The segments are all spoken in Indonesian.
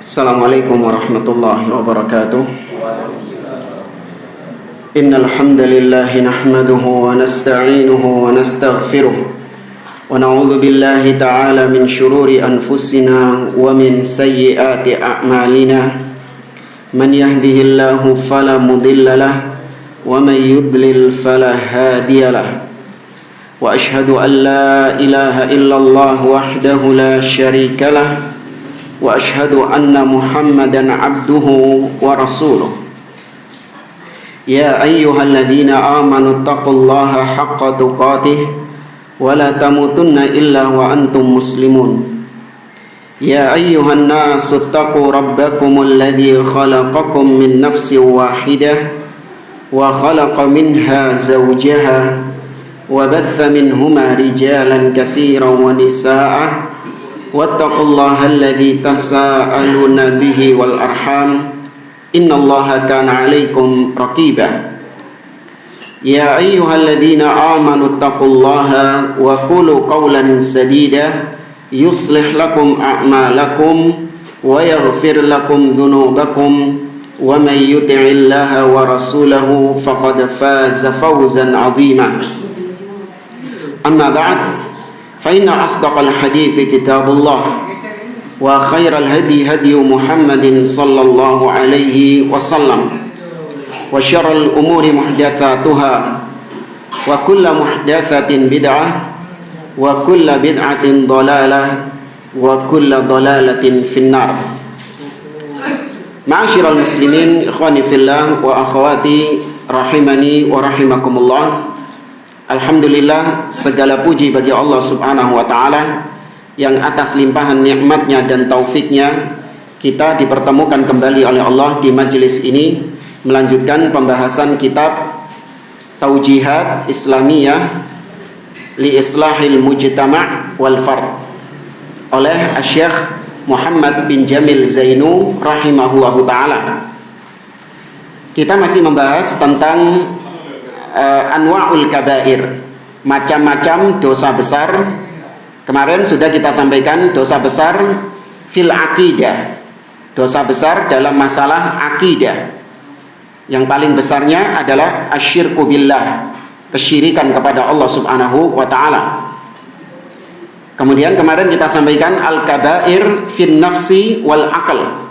Assalamualaikum warahmatullahi wabarakatuh. Innal hamdalillah nahmaduhu wa nasta'inuhu wa nastaghfiruh wa na'udzu billahi ta'ala min shururi anfusina wa min sayyiati a'malina. Man yahdihillahu fala mudilla lahu wa man yudlil fala hadiya lahu. Wa ashhadu an la ilaha illallah wahdahu la syarika lahu wa ashhadu anna Muhammadan abduhu wa rasuluh. Ya ayyuhalladzina amanu taqullaha haqqa tuqatih wa la tamutunna illa wa antum muslimun. Ya ayyuhan nasu taqu rabbakumul ladzi khalaqakum min nafsin wahidah wa khalaqa minha zawjaha wa batha minhuma rijalan katsiran wa nisaa'a wattaqullaha alladzi tasaaluna bihi wal arham innallaha kana 'alaikum raqiba. Ya ayyuhalladzina amanu taqullaha wa qulu qawlan sadida yuslih lakum a'malakum wa yaghfir lakum dhunubakum wa may yuti'illaha wa rasulahu faqad faza fawzan 'azima. Amma ba'd, fa inna asdaqal hadithi kitabullah wa khairal hadi hadi Muhammadin sallallahu alaihi wasallam wa syarrul umuri muhdatsatuha wa kullu muhdatsatin bid'ah wa kullu bid'atin dhalalah wa kullu dhalalatin finnar. Ma'asyiral muslimin, ikhwani fillah wa akhwati rahimani wa rahimakumullah. Alhamdulillah, segala puji bagi Allah subhanahu wa ta'ala yang atas limpahan nikmatnya dan taufiknya kita dipertemukan kembali oleh Allah di majelis ini melanjutkan pembahasan kitab Taujihat Islamiyah li Islahil Mujtama' wal Fard oleh Syekh Muhammad bin Jamil Zainu rahimahullahu ta'ala. Kita masih membahas tentang anwa'ul kabair, macam-macam dosa besar. Kemarin sudah kita sampaikan dosa besar fil aqidah, dosa besar dalam masalah akidah. Yang paling besarnya adalah asyirku billah, kesyirikan kepada Allah subhanahu wa ta'ala. Kemudian kemarin kita sampaikan al-kabair fin nafsi wal aql,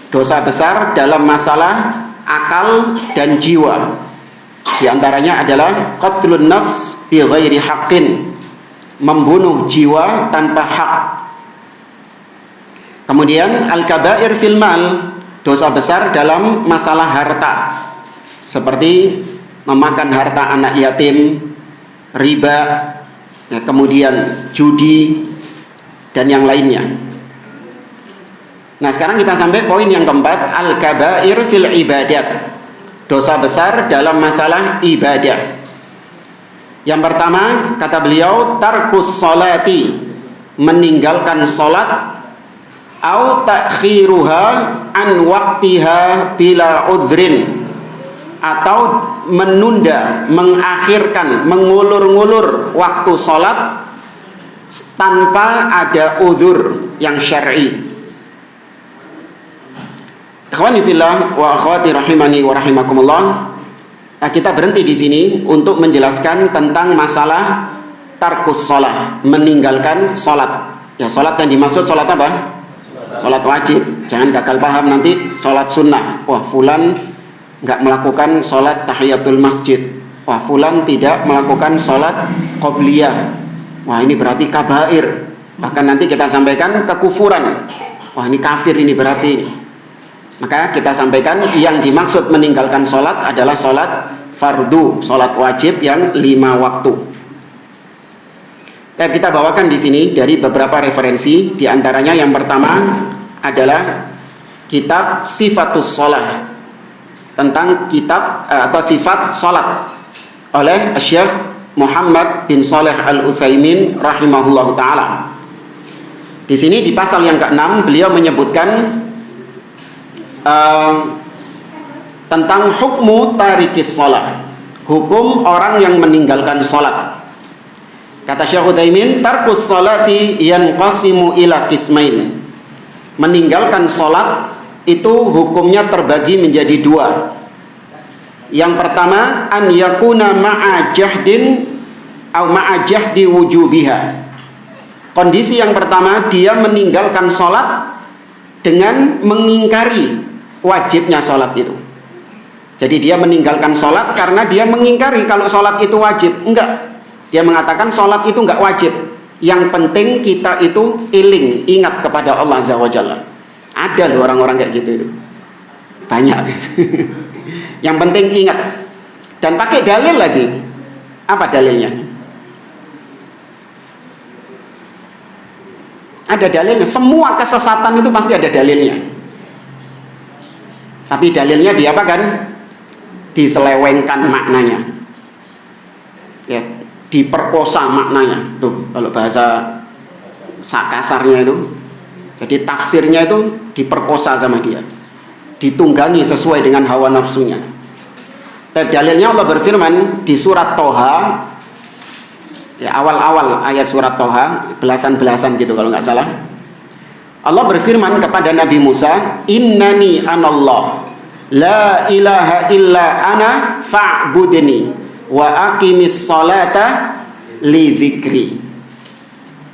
dosa besar dalam masalah akal dan jiwa. Di antaranya adalah qatlun nafs bi ghairi haqqin, membunuh jiwa tanpa hak. Kemudian al-kabair fil mal, dosa besar dalam masalah harta, seperti memakan harta anak yatim, riba, ya, kemudian judi dan yang lainnya. Nah, sekarang kita sampai poin yang keempat, al-kabair fil ibadat, dosa besar dalam masalah ibadah. Yang pertama, kata beliau, tarkus sholati, meninggalkan sholat, au ta'khiruha an waktiha bila udhrin, atau menunda, mengakhirkan, mengulur-ngulur waktu sholat tanpa ada udhur yang syar'i. Ikhwani fillah wa akhwati rahimani wa rahimakumullah. Kita berhenti di sini untuk menjelaskan tentang masalah tarkus sholat, meninggalkan sholat. Ya, sholat yang dimaksud sholat apa? Sholat wajib. Jangan gagal paham nanti sholat sunnah. Wah, fulan nggak melakukan sholat tahiyatul masjid. Wah, fulan tidak melakukan sholat qobliyah. Wah, ini berarti kabair. Bahkan nanti kita sampaikan kekufuran. Wah, ini kafir ini berarti. Maka kita sampaikan yang dimaksud meninggalkan sholat adalah sholat fardu, sholat wajib yang 5 waktu. Kita bawakan di sini dari beberapa referensi. Di antaranya yang pertama adalah kitab Sifatus Sholat, tentang kitab atau sifat sholat oleh Syekh Muhammad bin Shalih Al-Utsaimin rahimahullahu ta'ala. Di sini di pasal yang ke-6 beliau menyebutkan tentang hukmu tarikis sholat, hukum orang yang meninggalkan sholat. Kata Syekh Utsaimin, tarkus sholati yanqasimu ila qismain. meninggalkan sholat itu hukumnya terbagi menjadi dua. Yang pertama, an yakuna ma'a jahdin atau ma'a jahdi wujubiha. Kondisi yang pertama, dia meninggalkan sholat dengan mengingkari wajibnya sholat itu. Jadi dia meninggalkan sholat karena dia mengingkari kalau sholat itu wajib. Enggak, dia mengatakan sholat itu enggak wajib. Yang penting kita itu iling, ingat kepada Allah Azza wa Jalla. Ada loh orang-orang kayak gitu itu, banyak. Yang penting ingat, dan pakai dalil lagi. Apa dalilnya? Ada dalilnya. Semua kesesatan itu pasti ada dalilnya. Tapi dalilnya diapakan? Diselewengkan maknanya, ya, diperkosa maknanya. Tuh kalau bahasa kasarnya itu, jadi tafsirnya itu diperkosa sama dia, ditunggangi sesuai dengan hawa nafsunya. Tapi dalilnya Allah berfirman di surat Toha, ya, awal-awal ayat surat Toha, belasan-belasan gitu kalau nggak salah. Allah berfirman kepada Nabi Musa, innani anallah la ilaha illa ana fa'budni wa aqimis salata li dzikri.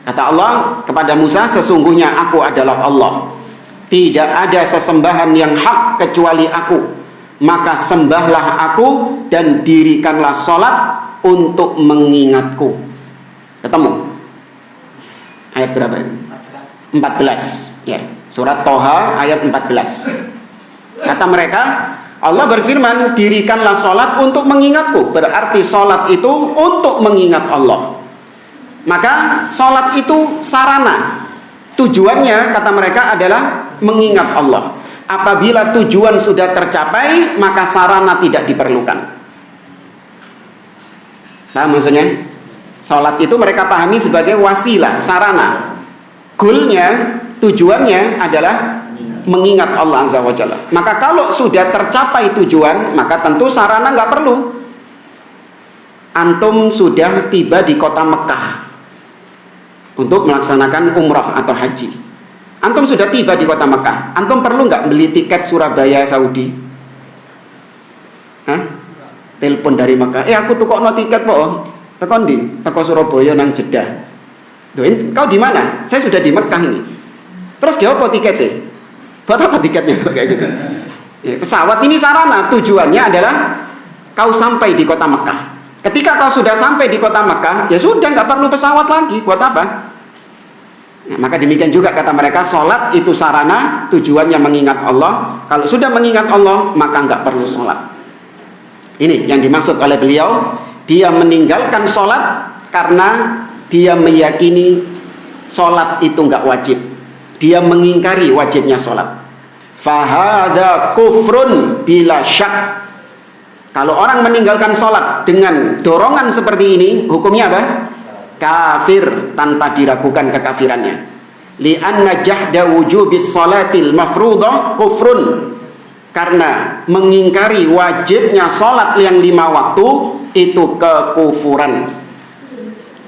Kata Allah kepada Musa, sesungguhnya aku adalah Allah, tidak ada sesembahan yang hak kecuali aku, maka sembahlah aku dan dirikanlah salat untuk mengingatku. Ketemu ayat berapa ini? 14, ya, surat Toha ayat 14. Kata mereka, Allah berfirman, dirikanlah sholat untuk mengingatku. Berarti sholat itu untuk mengingat Allah. Maka sholat itu sarana. Tujuannya, kata mereka, adalah mengingat Allah. Apabila tujuan sudah tercapai, maka sarana tidak diperlukan. Nah, maksudnya sholat itu mereka pahami sebagai wasilah, sarana. Goalnya, tujuannya adalah mengingat Allah Azza wa Jalla. Maka kalau sudah tercapai tujuan, maka tentu sarana nggak perlu. Antum sudah tiba di kota Mekah untuk melaksanakan umrah atau haji. Antum sudah tiba di kota Mekah. Antum perlu nggak beli tiket Surabaya Saudi? Hah? Telepon dari Mekah. Aku tukokno tiket po. Tekon di teko Surabaya nang Jeddah. Doin, kau di mana? Saya sudah di Mekah ini. Terus jawab apa tiketnya? Buat apa tiketnya kalau kayak gitu? Ya, pesawat ini sarana, tujuannya adalah kau sampai di kota Mekah. Ketika kau sudah sampai di kota Mekah, ya sudah, nggak perlu pesawat lagi. Buat apa? Nah, maka demikian juga kata mereka, sholat itu sarana, tujuannya mengingat Allah. Kalau sudah mengingat Allah, maka nggak perlu sholat. Ini yang dimaksud oleh beliau. Dia meninggalkan sholat karena dia meyakini sholat itu nggak wajib. Dia mengingkari wajibnya sholat. Fahada kufrun bila syak. Kalau orang meninggalkan sholat dengan dorongan seperti ini, hukumnya apa? Kafir tanpa diragukan kekafirannya. Li'anna jahda wujubis sholatil mafruḍah kufrun. Karena mengingkari wajibnya sholat yang 5 waktu itu kekufuran.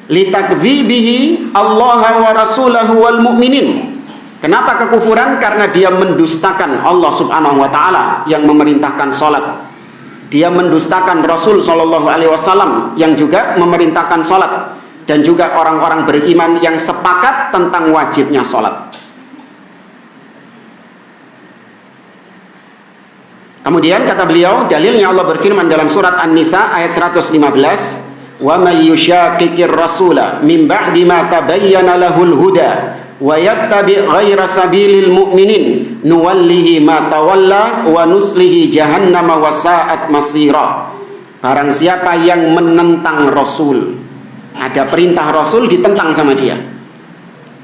Litakdzibihi Allah wa rasulahu wal mu'minin. Kenapa kekufuran? Karena dia mendustakan Allah Subhanahu wa taala yang memerintahkan salat. Dia mendustakan Rasul sallallahu alaihi wasallam yang juga memerintahkan salat, dan juga orang-orang beriman yang sepakat tentang wajibnya salat. Kemudian kata beliau, dalilnya Allah berfirman dalam surat An-Nisa ayat 115, "Wa may yushaqiqir rasula min ba'di ma tabayyana lahul huda wa yattabi' ghaira sabilil mu'minin nuwallihi ma tawalla wa nuslihi jahannama wa sa'at masira." Barang siapa yang menentang Rasul, ada perintah Rasul ditentang sama dia.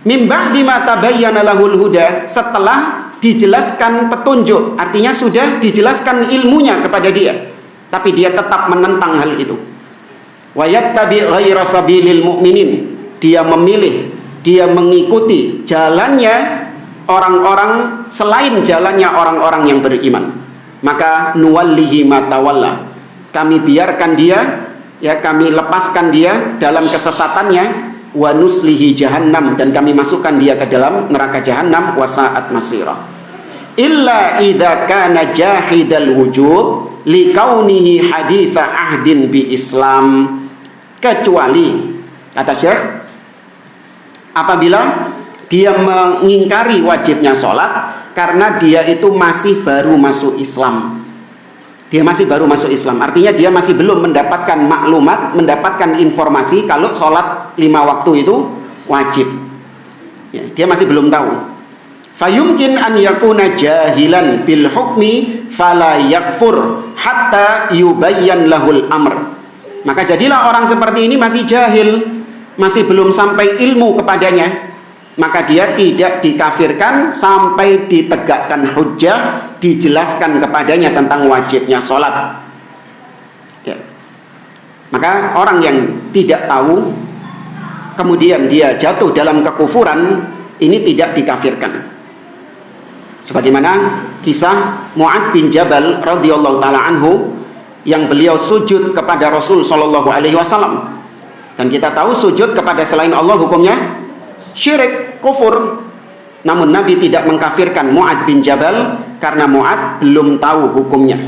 Mim ba'di ma tabayyana lahul huda, setelah dijelaskan petunjuk, artinya sudah dijelaskan ilmunya kepada dia, tapi dia tetap menentang hal itu. Wa yattabi' ghaira sabilil mu'minin, dia memilih, dia mengikuti jalannya orang-orang selain jalannya orang-orang yang beriman. Maka nuwallihi ma tawalla, kami biarkan dia, ya, kami lepaskan dia dalam kesesatannya, wa nuslihi jahannam, dan kami masukkan dia ke dalam neraka jahannam, wa sa'at masira. Illa idza kana jahidal wujub likaunihi haditha ahdin bi Islam, kecuali kata Syekh apabila dia mengingkari wajibnya sholat karena dia itu masih baru masuk Islam. Dia masih baru masuk Islam, artinya dia masih belum mendapatkan maklumat, mendapatkan informasi kalau sholat 5 waktu itu wajib. Ya, dia masih belum tahu. Fayumkin an yakuna jahilan bil hukmi fala yakfur hatta yubayyan lahul amr. Maka jadilah orang seperti ini masih jahil, masih belum sampai ilmu kepadanya, maka dia tidak dikafirkan sampai ditegakkan hujjah, dijelaskan kepadanya tentang wajibnya sholat. Ya. Maka orang yang tidak tahu kemudian dia jatuh dalam kekufuran, ini tidak dikafirkan. Sebagaimana kisah Mu'ad bin Jabal radhiyallahu taala anhu, yang beliau sujud kepada Rasul sallallahu alaihi wasallam, dan kita tahu sujud kepada selain Allah hukumnya syirik, kufur. Namun Nabi tidak mengkafirkan Mu'ad bin Jabal karena Mu'ad belum tahu hukumnya.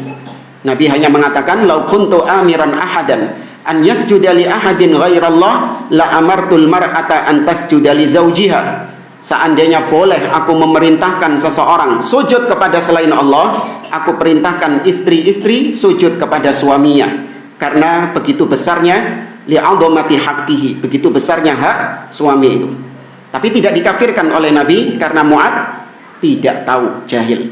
Nabi hanya mengatakan, "Lau kuntu amiran ahadan an yasjuda li ahadin ghairallah la amartul mar'ata an tasjuda li zawjiha." Seandainya boleh aku memerintahkan seseorang sujud kepada selain Allah, aku perintahkan istri-istri sujud kepada suaminya, karena begitu besarnya li'adhamati haqqihi, begitu besarnya hak suami itu. Tapi tidak dikafirkan oleh Nabi karena Mu'ad tidak tahu, jahil.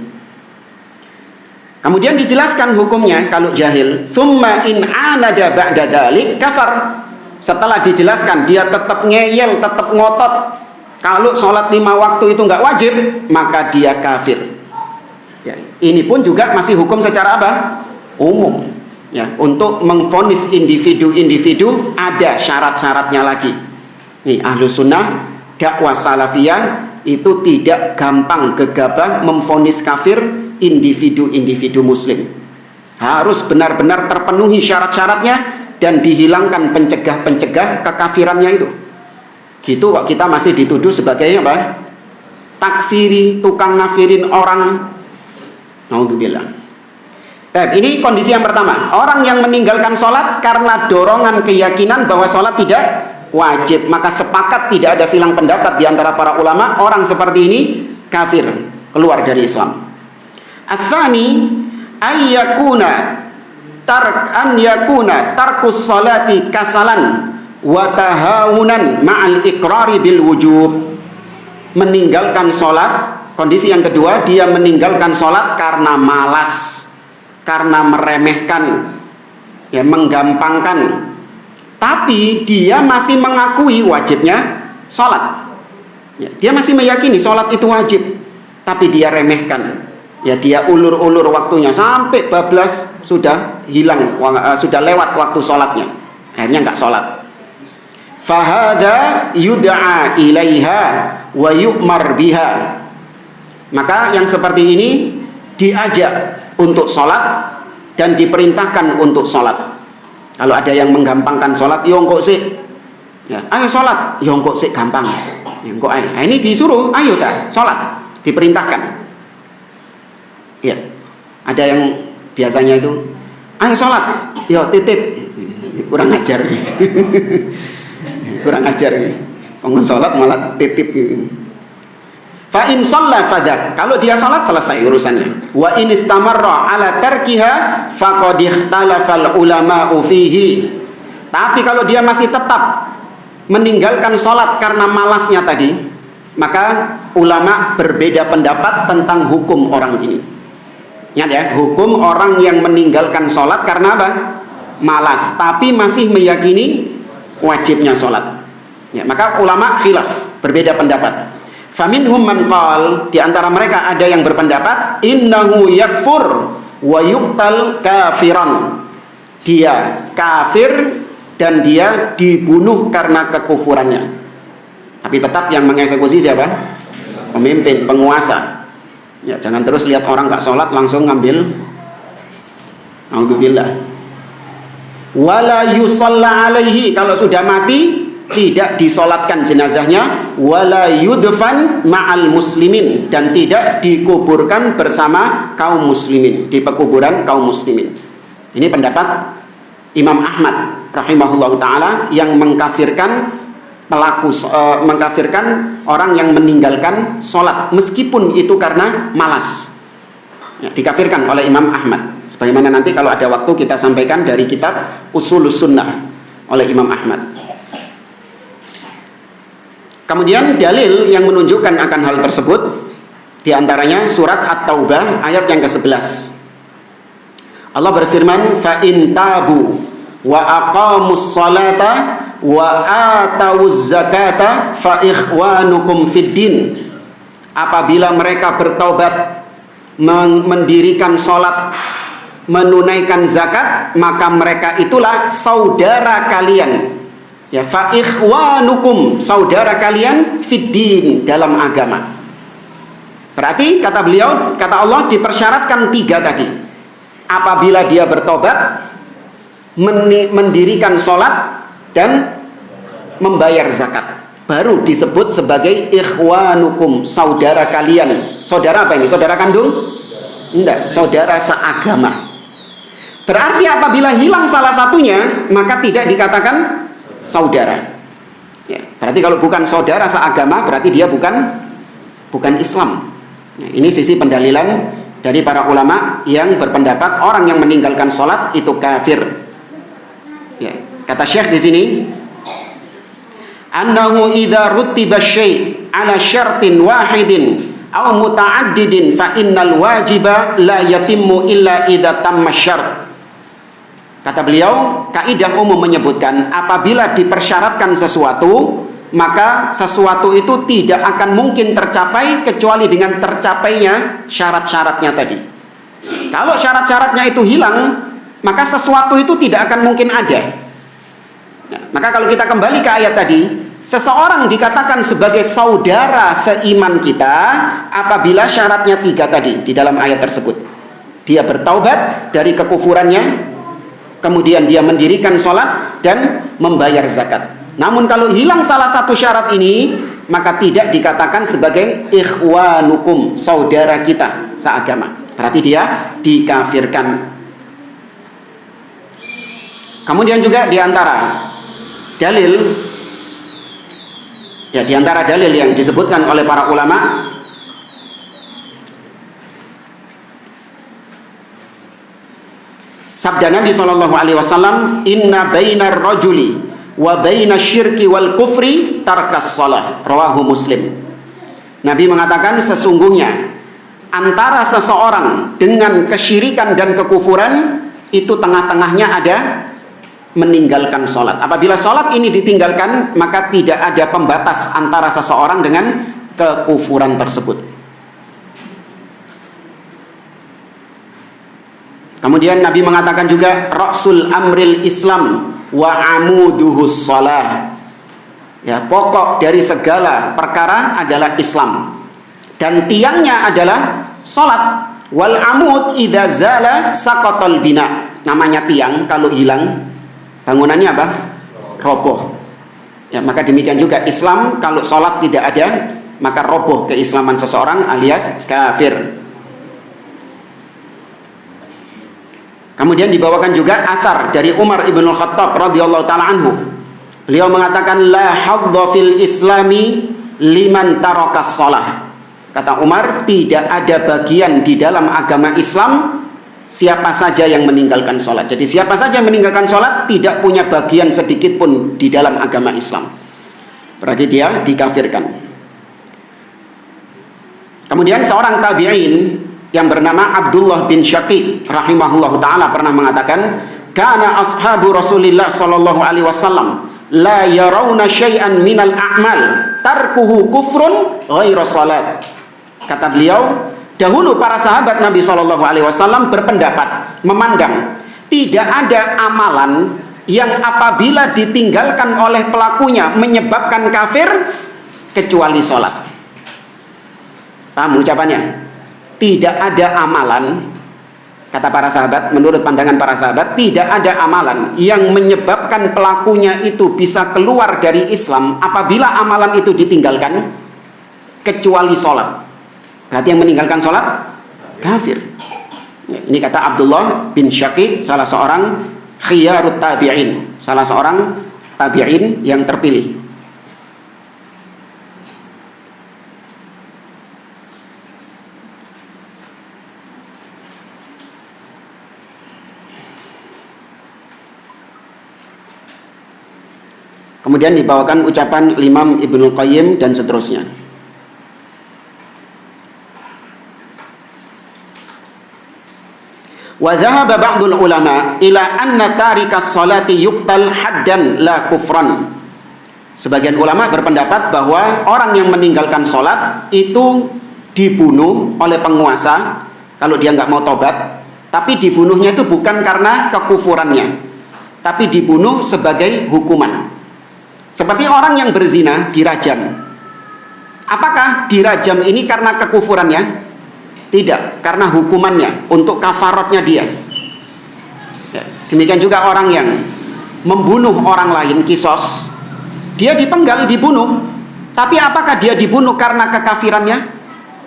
Kemudian dijelaskan hukumnya kalau jahil. Thumma in anada ba'da dzalik kafar. Setelah dijelaskan dia tetap ngeyel, tetap ngotot kalau sholat 5 waktu itu nggak wajib, maka dia kafir. Ya, ini pun juga masih hukum secara apa? Umum. Ya, untuk mengvonis individu-individu ada syarat-syaratnya lagi. Nih, Ahlus Sunnah dakwah salafiyah itu tidak gampang gegabah memvonis kafir individu-individu muslim. Harus benar-benar terpenuhi syarat-syaratnya dan dihilangkan pencegah-pencegah kekafirannya itu. Gitu kok kita masih dituduh sebagai apa? Takfiri, tukang ngafirin orang. Naudzubillah. Ini kondisi yang pertama. Orang yang meninggalkan sholat karena dorongan keyakinan bahwa sholat tidak wajib, maka sepakat tidak ada silang pendapat di antara para ulama, orang seperti ini kafir, keluar dari Islam. Ats-tsani an yakuna tarkus salati kasalan wa tahawunan ma'al iqrari bil wujub. Meninggalkan sholat, kondisi yang kedua, dia meninggalkan sholat karena malas, karena meremehkan, ya, menggampangkan, tapi dia masih mengakui wajibnya sholat. Ya, dia masih meyakini sholat itu wajib, tapi dia remehkan. Ya, dia ulur-ulur waktunya sampai bablas, sudah hilang, sudah lewat waktu sholatnya, akhirnya nggak sholat. Fahada yud'a ilaiha wa yu'mar biha. Maka yang seperti ini diajak untuk sholat dan diperintahkan untuk sholat. Kalau ada yang menggampangkan sholat, yo kok sih, ya, ayo sholat, yo kok sih gampang, ya, kok ayo. Nah, ini disuruh, ayo dah sholat, diperintahkan. Ya, ada yang biasanya itu, ayo sholat, yo titip, kurang ajar, kurang ajar, pengen sholat malah titip. Fa in shalla fadak, kalau dia salat selesai urusannya. Wa in istamarra ala tarkiha faqad ikhtalafal ulama'u fihi. Tapi kalau dia masih tetap meninggalkan salat karena malasnya tadi, maka ulama berbeda pendapat tentang hukum orang ini. Ingat ya, hukum orang yang meninggalkan salat karena apa? Malas, tapi masih meyakini wajibnya salat. Ya, maka ulama khilaf, berbeda pendapat. Faminhum man qal, di antara mereka ada yang berpendapat innahu yakfur wa yuqtal kafiran. Dia kafir dan dia dibunuh karena kekufurannya. Tapi tetap yang mengeksekusi siapa? Pemimpin, penguasa. Ya, jangan terus lihat orang enggak sholat langsung ngambil. Alhamdulillah. Wala yusalla alaihi, kalau sudah mati tidak disolatkan jenazahnya, wala yudfan ma'al muslimin, dan tidak dikuburkan bersama kaum muslimin, di pekuburan kaum muslimin. Ini pendapat Imam Ahmad rahimahullah taala yang mengkafirkan mengkafirkan orang yang meninggalkan sholat meskipun itu karena malas. Ya, dikafirkan oleh Imam Ahmad. Sebagaimana nanti kalau ada waktu kita sampaikan dari kitab Ushulus Sunnah oleh Imam Ahmad. Kemudian dalil yang menunjukkan akan hal tersebut diantaranya surat At-Taubah ayat yang ke-11. Allah berfirman, fa in tabu wa aqamus salata wa atawuz zakata fa ikhwanukum fid din. Apabila mereka bertaubat, mendirikan salat, menunaikan zakat, maka mereka itulah saudara kalian. Ya, fa ikhwanukum, saudara kalian fid din, dalam agama. Berarti kata beliau, kata Allah dipersyaratkan 3 tadi. Apabila dia bertobat, mendirikan sholat, dan membayar zakat, baru disebut sebagai ikhwanukum, saudara kalian. Saudara apa ini? Saudara kandung? Enggak, saudara seagama. Berarti apabila hilang salah satunya, maka tidak dikatakan saudara. Ya, berarti kalau bukan saudara seagama, berarti dia bukan Islam. Nah, ini sisi pendalilan dari para ulama yang berpendapat orang yang meninggalkan sholat itu kafir. Ya, kata Syekh di sini, annahu idza rutiba syai' ala syartin wahidin aw muta'addidin fa innal wajiba la yatimmu illa idza tamma syart. Kata beliau, kaidah umum menyebutkan apabila dipersyaratkan sesuatu, maka sesuatu itu tidak akan mungkin tercapai kecuali dengan tercapainya syarat-syaratnya tadi. Kalau syarat-syaratnya itu hilang, maka sesuatu itu tidak akan mungkin ada. Nah, maka kalau kita kembali ke ayat tadi, seseorang dikatakan sebagai saudara seiman kita apabila syaratnya 3 tadi di dalam ayat tersebut. Dia bertaubat dari kekufurannya, kemudian dia mendirikan sholat dan membayar zakat. Namun kalau hilang salah satu syarat ini, maka tidak dikatakan sebagai ikhwanukum, saudara kita seagama. Berarti dia dikafirkan. Kemudian juga diantara dalil, ya diantara dalil yang disebutkan oleh para ulama, sabda Nabi SAW, inna bainar rajuli wa baina syirki wal kufri tarkas salah, rawahu Muslim. Nabi mengatakan sesungguhnya antara seseorang dengan kesyirikan dan kekufuran itu tengah-tengahnya ada meninggalkan sholat. Apabila sholat ini ditinggalkan, maka tidak ada pembatas antara seseorang dengan kekufuran tersebut. Kemudian Nabi mengatakan juga Rasul amril Islam wa amuduhus shalah. Ya, pokok dari segala perkara adalah Islam dan tiangnya adalah salat. Wal amud idza zala saqatal bina. Namanya tiang kalau hilang bangunannya apa? Roboh. Ya, maka demikian juga Islam kalau salat tidak ada, maka roboh keislaman seseorang alias kafir. Kemudian dibawakan juga athar dari Umar ibn Khattab radhiyallahu taala anhu. Beliau mengatakan la hadza fil islami liman tarakas shalah. Kata Umar, tidak ada bagian di dalam agama Islam siapa saja yang meninggalkan sholat. Jadi siapa saja yang meninggalkan sholat tidak punya bagian sedikit pun di dalam agama Islam. Berarti dia dikafirkan. Kemudian seorang tabi'in yang bernama Abdullah bin Syaqiq rahimahullahu taala pernah mengatakan, kana ashabu Rasulillah sallallahu alaihi wasallam la yarawna syai'an minal a'mal tarkuhu kufrun ghaira salat. Kata beliau, dahulu para sahabat Nabi sallallahu alaihi wasallam berpendapat, memandang tidak ada amalan yang apabila ditinggalkan oleh pelakunya menyebabkan kafir kecuali salat. Paham ucapannya? Tidak ada amalan Kata para sahabat, menurut pandangan para sahabat, tidak ada amalan yang menyebabkan pelakunya itu bisa keluar dari Islam apabila amalan itu ditinggalkan, kecuali sholat. Berarti yang meninggalkan sholat kafir. Ini kata Abdullah bin Syaqiq, salah seorang khiyarut tabi'in, salah seorang tabi'in yang terpilih. Kemudian dibawakan ucapan Imam Ibnu Qayyim dan seterusnya. Wa dhahaba ba'dul ulama ila anna tarikas salati yuqtal haddan la kufran. Sebagian ulama berpendapat bahwa orang yang meninggalkan salat itu dibunuh oleh penguasa kalau dia nggak mau tobat, tapi dibunuhnya itu bukan karena kekufurannya, tapi dibunuh sebagai hukuman. Seperti orang yang berzina dirajam. Apakah dirajam ini karena kekufurannya? Tidak, karena hukumannya, untuk kafaratnya dia. Ya, demikian juga orang yang membunuh orang lain, kisos, dia dipenggal, dibunuh. Tapi apakah dia dibunuh karena kekafirannya?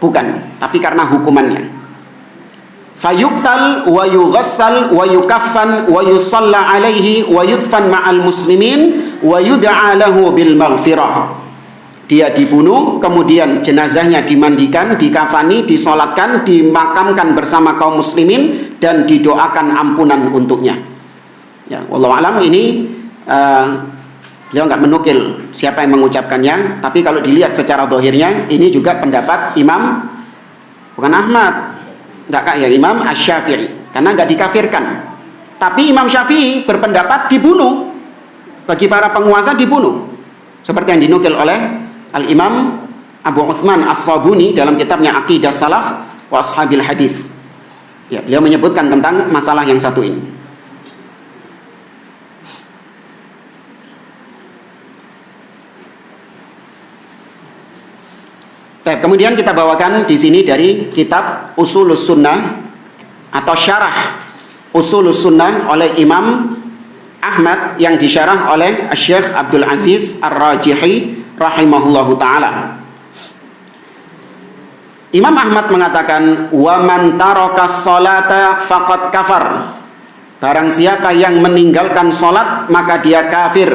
Bukan, tapi karena hukumannya. Fayuqtal wa yughassal wa yukaffan wa yusalla alaihi wa yudfan ma'al muslimin wa yud'a lahu bil maghfirah. Dia dibunuh, kemudian jenazahnya dimandikan, dikafani, disolatkan, dimakamkan bersama kaum muslimin dan didoakan ampunan untuknya. Ya, wallahu alam, ini beliau nggak menukil siapa yang mengucapkannya, tapi kalau dilihat secara zahirnya ini juga pendapat Imam, bukan Ahmad, nggak kayak Imam Asy-Syafi'i, karena nggak dikafirkan. Tapi Imam Syafi'i berpendapat dibunuh, bagi para penguasa dibunuh, seperti yang dinukil oleh Al-Imam Abu Uthman As-Sabuni dalam kitabnya Aqidah Salaf wa Ashabil Hadith. Ya, beliau menyebutkan tentang masalah yang satu ini. Kemudian kita bawakan di sini dari kitab Ushulus Sunnah atau Syarah Ushulus Sunnah oleh Imam Ahmad yang disyarah oleh Syekh Abdul Aziz Ar-Rajihi rahimahullahu ta'ala. Imam Ahmad mengatakan, wa man taraka sholata faqad kafar. Barang siapa yang meninggalkan salat maka dia kafir.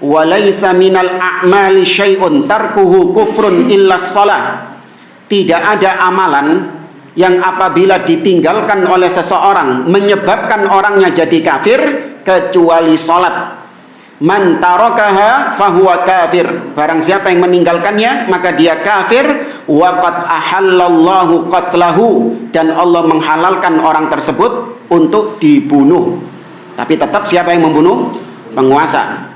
Wa laisa minal a'mali syai'un tarkuhu kufrun illa shalah. Tidak ada amalan yang apabila ditinggalkan oleh seseorang menyebabkan orangnya jadi kafir kecuali salat. Man tarakaha fahuwa kafir. Barang siapa yang meninggalkannya maka dia kafir. Wa qad ahallallahu qatlahu, dan Allah menghalalkan orang tersebut untuk dibunuh. Tapi tetap siapa yang membunuh? Penguasa.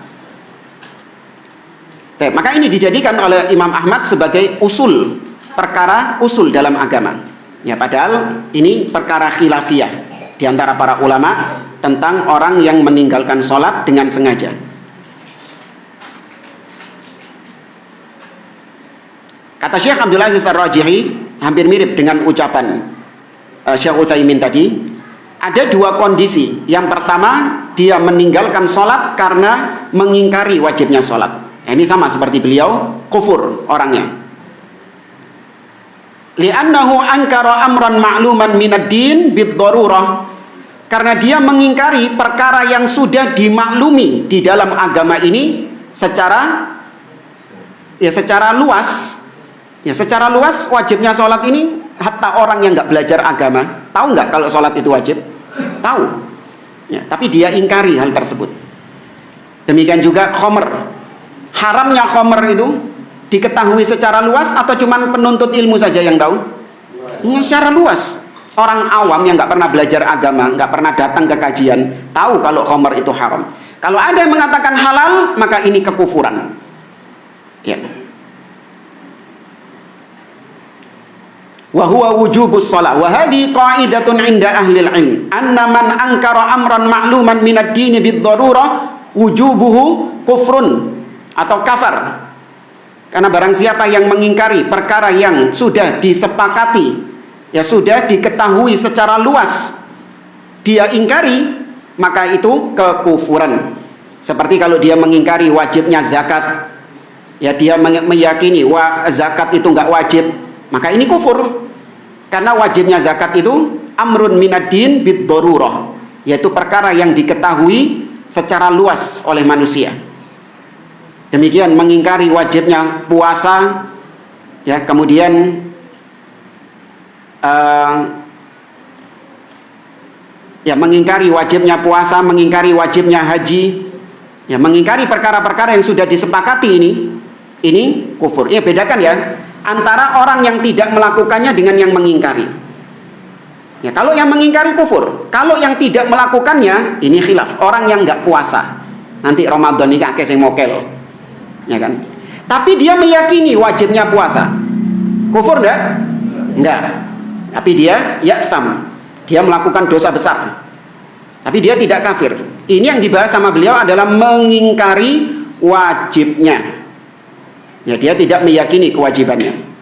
Maka ini dijadikan oleh Imam Ahmad sebagai usul, perkara usul dalam agama. Ya, padahal ini perkara khilafiyah di antara para ulama tentang orang yang meninggalkan sholat dengan sengaja. Kata Syekh Abdul Aziz Ar-Rajihi, hampir mirip dengan ucapan Syekh Utsaimin tadi. Ada dua kondisi. Yang pertama, dia meninggalkan sholat karena mengingkari wajibnya sholat. Ini sama seperti beliau, kufur orangnya. Li'annahu ankara amran ma'luman minad din bid-darurah. Karena dia mengingkari perkara yang sudah dimaklumi di dalam agama ini secara luas. Ya, secara luas wajibnya sholat ini, hatta orang yang nggak belajar agama tahu nggak kalau sholat itu wajib? Tahu. Ya, tapi dia ingkari hal tersebut. Demikian juga khomer. Haramnya khomer itu diketahui secara luas atau cuman penuntut ilmu saja yang tahu? Secara luas. Orang awam yang nggak pernah belajar agama, nggak pernah datang ke kajian, tahu kalau khomer itu haram. Kalau ada yang mengatakan halal, maka ini kekufuran. Ya. Wa huwa wujubus shalah wa hadhi qa'idatun 'inda ahli al-'ilm anna man ankara amran ma'luman min ad-din bid-darurah wujubuhu kufrun atau kafar. Karena barang siapa yang mengingkari perkara yang sudah disepakati, ya sudah diketahui secara luas dia ingkari, maka itu kekufuran. Seperti kalau dia mengingkari wajibnya zakat, ya dia meyakini zakat itu nggak wajib, maka ini kufur. Karena wajibnya zakat itu amrun minad-din bid-darurah, yaitu perkara yang diketahui secara luas oleh manusia. Demikian mengingkari wajibnya puasa, ya, kemudian ya mengingkari wajibnya puasa, mengingkari wajibnya haji, ya mengingkari perkara-perkara yang sudah disepakati ini kufur. Ya, bedakan ya antara orang yang tidak melakukannya dengan yang mengingkari. Ya, kalau yang mengingkari kufur, kalau yang tidak melakukannya ini khilaf. Orang yang nggak puasa, nanti Ramadan ini kakek yang mokel, ya kan? Tapi dia meyakini wajibnya puasa, kufur enggak? Enggak. Tapi dia ya'tham, dia melakukan dosa besar, tapi dia tidak kafir. Ini yang dibahas sama beliau adalah mengingkari wajibnya, ya, dia tidak meyakini kewajibannya.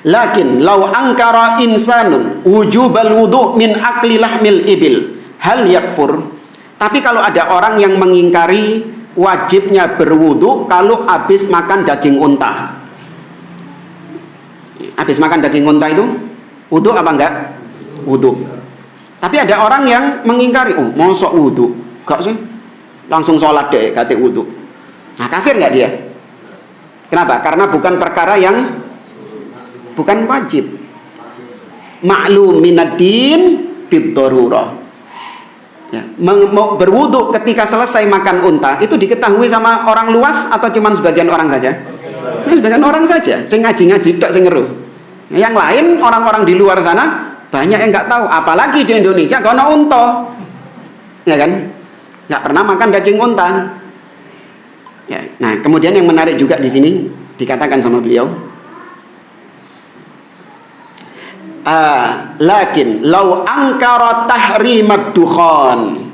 Lakin law angkara insanun wujubal wudu min akli lahmil ibil hal yakfur. Tapi kalau ada orang yang mengingkari wajibnya berwudu kalau habis makan daging unta. Habis makan daging unta itu wudu apa enggak? Wudu. Tapi ada orang yang mengingkari, oh mosok wudu, enggak sih, langsung sholat deh kate wudu. Nah, kafir enggak dia? Kenapa? Karena bukan perkara yang bukan wajib. Ma'lum minad-din bid-darurah. Ya, berwudu ketika selesai makan unta itu diketahui sama orang luas atau cuma sebagian orang saja? Sebagian orang saja. Sing ngaji-ngaji tok sing ngeru. Yang lain orang-orang di luar sana banyak yang nggak tahu, apalagi di Indonesia kono unta, ya kan, nggak pernah makan daging unta. Ya, nah kemudian yang menarik juga di sini dikatakan sama beliau, lakin law angkara tahrimad dukhan,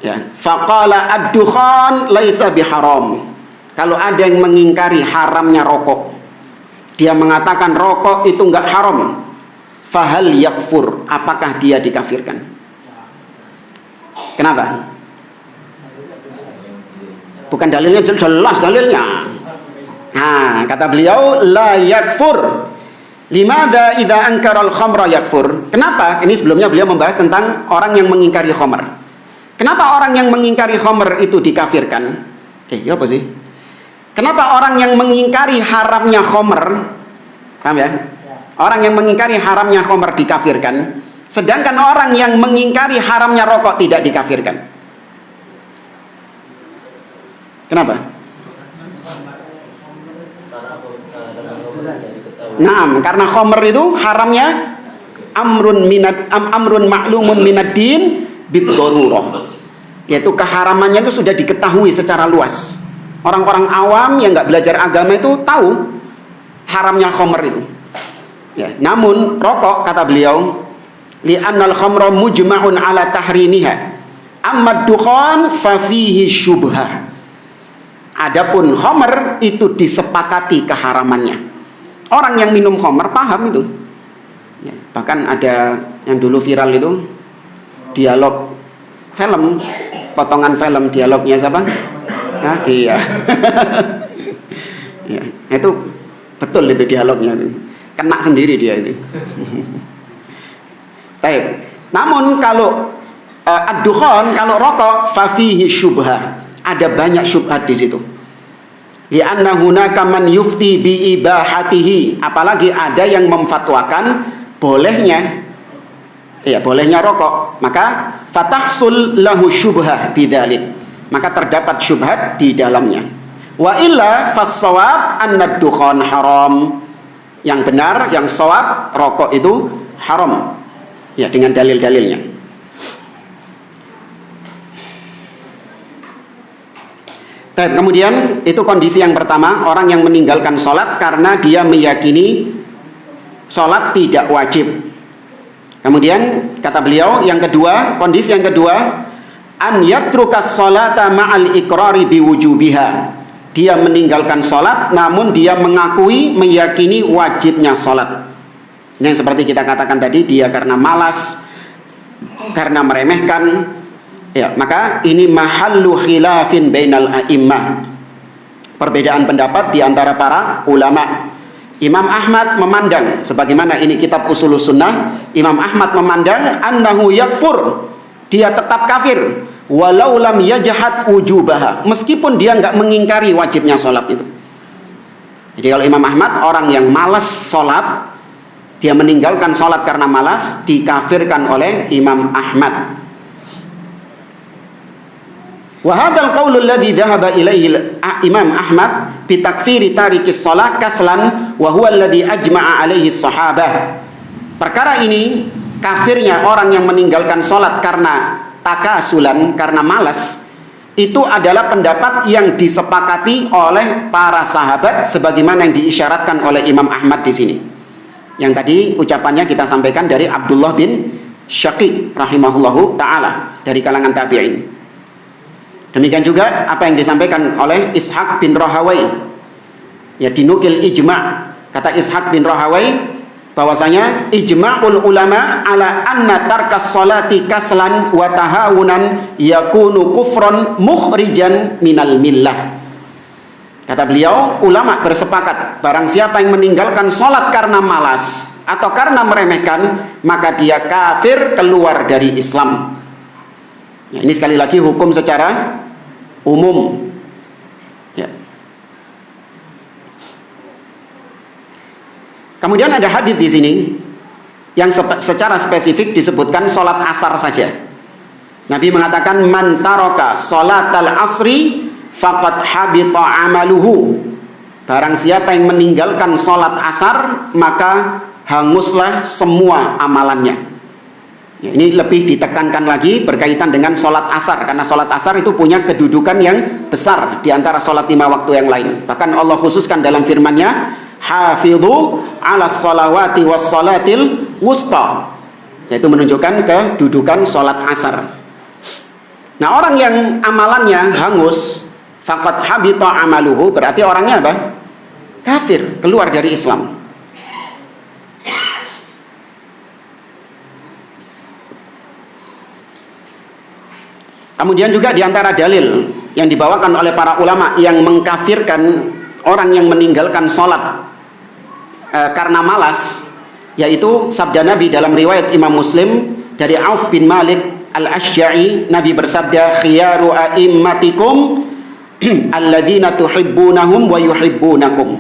ya, faqala ad-dukhan laisa biharam. Kalau ada yang mengingkari haramnya rokok, dia mengatakan rokok itu nggak haram, fahal yakfur, apakah dia dikafirkan? Kenapa? Bukan dalilnya, jelas dalilnya. Nah, kata beliau la yakfur. Limadha idza ankara al-khamra yakfur? Kenapa? Ini sebelumnya beliau membahas tentang orang yang mengingkari khamr. Kenapa orang yang mengingkari khamr itu dikafirkan? Ya apa sih? Kenapa orang yang mengingkari haramnya khamr, paham ya? Orang yang mengingkari haramnya khamr dikafirkan, sedangkan orang yang mengingkari haramnya rokok tidak dikafirkan. Kenapa? Naam, karena khamr itu haramnya amrun ma'lumun minad-din bid-darurah. Yaitu keharamannya itu sudah diketahui secara luas. Orang-orang awam yang nggak belajar agama itu tahu haramnya khamr itu. Ya, namun rokok, kata beliau, li'annal khamra mujma'un ala tahrimiha, amma dukhan fa fihi syubhah. Adapun khamr itu disepakati keharamannya. Orang yang minum khamr paham itu. Ya, bahkan ada yang dulu viral itu dialog film, potongan film, dialognya siapa? Nah, iya. Ya, itu betul itu dialognya itu. Kena sendiri dia itu. Baik. Namun kalau ad-dukhan, kalau rokok, fafihi syubhah, ada banyak syubhat di situ. Li'anna hunaka man yufti bi ibahatihi, apalagi ada yang memfatwakan bolehnya, ya bolehnya rokok, maka fatahsul lahu syubhah bidzalik, maka terdapat syubhat di dalamnya. Wa illa fas-shawab anna ad-dukhan haram. Yang benar, yang shawab, rokok itu haram, ya, dengan dalil-dalilnya. Kemudian itu kondisi yang pertama, orang yang meninggalkan sholat karena dia meyakini sholat tidak wajib. Kemudian kata beliau yang kedua, kondisi yang kedua, an yatrukas sholata ma'al iqrari biwujubiha. Dia meninggalkan sholat namun dia mengakui, meyakini wajibnya sholat. Ini yang seperti kita katakan tadi, dia karena malas, karena meremehkan, ya, maka ini mahallu khilafin bainal a'immah, perbedaan pendapat di antara para ulama. Imam Ahmad memandang, sebagaimana ini kitab Ushulus Sunnah, Imam Ahmad memandang annahu yakfur, dia tetap kafir, walau lam yajhad wujubaha, meskipun dia nggak mengingkari wajibnya sholat itu. Jadi kalau Imam Ahmad, orang yang malas sholat, dia meninggalkan sholat karena malas, dikafirkan oleh Imam Ahmad. Wa hadzal qaulul ladzi dhahaba ilaihi Imam Ahmad bi takfiri tarikis shalah kaslan wa huwa alladzi ajma'a alaihi sahabah. Perkara ini, kafirnya orang yang meninggalkan salat karena takasulan, karena malas, itu adalah pendapat yang disepakati oleh para sahabat sebagaimana yang diisyaratkan oleh Imam Ahmad di sini. Yang tadi ucapannya kita sampaikan dari Abdullah bin Syaqiq rahimahullahu taala dari kalangan tabi'in. Demikian juga apa yang disampaikan oleh Ishaq bin Rahawai, ya, dinukil ijma'. Kata Ishaq bin Rahawai bahwasanya ijma'ul ulama ala anna tarkas salati kaslan wa tahawunan yakunu kufran mukhrijan minal millah. Kata beliau, ulama bersepakat barang siapa yang meninggalkan salat karena malas atau karena meremehkan, maka dia kafir, keluar dari Islam. Ya, ini sekali lagi hukum secara umum, ya. Kemudian ada hadis di sini yang secara spesifik disebutkan sholat asar saja. Nabi mengatakan man taraka sholatal asri faqad habita amaluhu. Barang siapa yang meninggalkan sholat asar, maka hanguslah semua amalannya. Ya, ini lebih ditekankan lagi berkaitan dengan sholat asar, karena sholat asar itu punya kedudukan yang besar di antara sholat 5 waktu yang lain. Bahkan Allah khususkan dalam firman-Nya, hafidhu ala sholawati was sholatil wusta, yaitu menunjukkan kedudukan sholat asar. Nah, orang yang amalannya hangus, faqad habita amaluhu, berarti orangnya apa? Kafir, keluar dari Islam. Kemudian juga diantara dalil yang dibawakan oleh para ulama yang mengkafirkan orang yang meninggalkan sholat karena malas, yaitu sabda Nabi dalam riwayat Imam Muslim dari Auf bin Malik al-Ashja'i. Nabi bersabda, khiyaru a'immatikum alladzina tuhibbunahum wa yuhibbunakum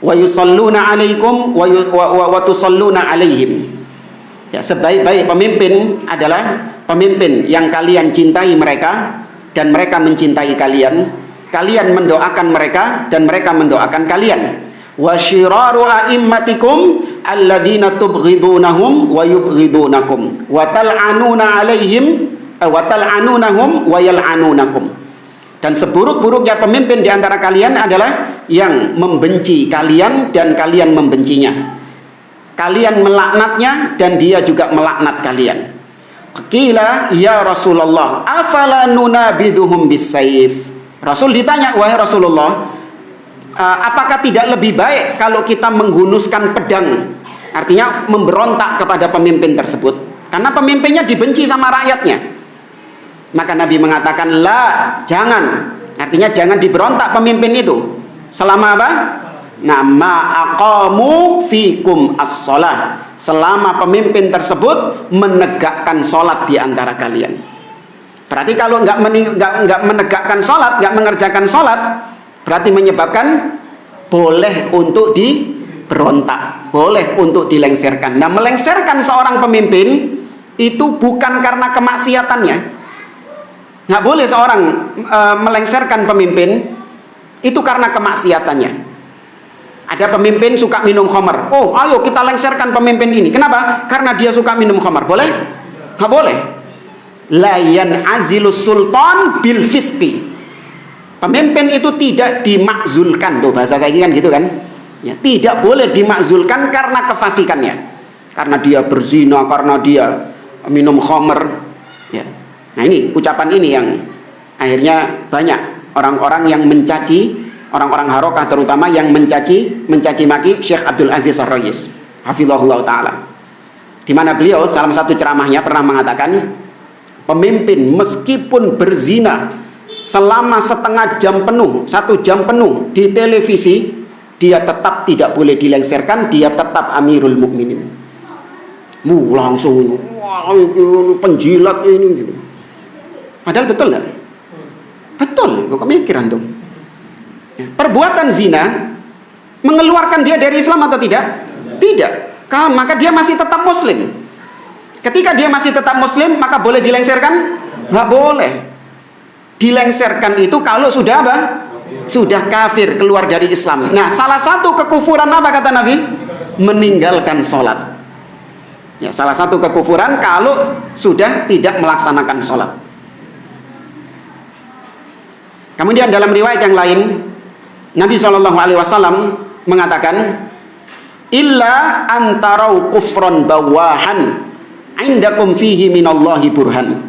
wa yusalluna alaikum wa tusalluna alaihim. Ya, sebaik-baik pemimpin adalah pemimpin yang kalian cintai mereka dan mereka mencintai kalian. Kalian mendoakan mereka dan mereka mendoakan kalian. Wa syiraru a'immatikum alladzina tubghidunahum wa yubghidunakum wa tal'anuna alaihim wa tal'anunahum wa yal'anunakum. Dan seburuk-buruknya pemimpin di antara kalian adalah yang membenci kalian dan kalian membencinya. Kalian melaknatnya dan dia juga melaknat kalian. Qila ya Rasulullah afala nunabidhuhum bisayf. Rasul ditanya, wahai Rasulullah, apakah tidak lebih baik kalau kita menghunuskan pedang, artinya memberontak kepada pemimpin tersebut, karena pemimpinnya dibenci sama rakyatnya? Maka Nabi mengatakan, la, jangan, artinya jangan diberontak pemimpin itu selama apa? Nama aqamu fikum as-shalah, selama pemimpin tersebut menegakkan sholat di antara kalian. Berarti kalau nggak menegakkan sholat, nggak mengerjakan sholat, berarti menyebabkan boleh untuk diberontak, boleh untuk dilengsarkan. Nah, melengsarkan seorang pemimpin itu bukan karena kemaksiatannya. Nggak boleh seorang melengsarkan pemimpin itu karena kemaksiatannya. Ada pemimpin suka minum khamar. Oh, ayo kita lengsarkan pemimpin ini. Kenapa? Karena dia suka minum khamar. Boleh? Nggak boleh. La yan'azilus sultan bil fisqi. Pemimpin itu tidak dimakzulkan, tuh bahasa saya kan gitu kan. Ya, tidak boleh dimakzulkan karena kefasikannya. Karena dia berzina, karena dia minum khamar. Ya. Nah, ini ucapan ini yang akhirnya banyak orang-orang yang mencaci, orang-orang harokah terutama yang mencaci maki Syekh Abdul Aziz Ar-Rayis hafizahullah ta'ala. di mana beliau salah satu ceramahnya pernah mengatakan, pemimpin meskipun berzina selama setengah jam penuh, 1 jam penuh di televisi, dia tetap tidak boleh dilengsarkan, dia tetap Amirul Mukminin. Langsung, wah, penjilat ini gitu. Padahal betul nggak? Betul, kok mikir antum? Perbuatan zina mengeluarkan dia dari Islam atau tidak? Tidak. Maka dia masih tetap muslim. Ketika dia masih tetap muslim, maka boleh dilengsarkan? Nggak boleh. Dilengsarkan itu kalau sudah apa? Sudah kafir, keluar dari Islam. Nah, salah satu kekufuran apa kata Nabi? Meninggalkan sholat. Ya, salah satu kekufuran kalau sudah tidak melaksanakan sholat. Kemudian dalam riwayat yang lain, Nabi SAW mengatakan, illa antarau kufron bawahan indakum fihi minallahi burhan.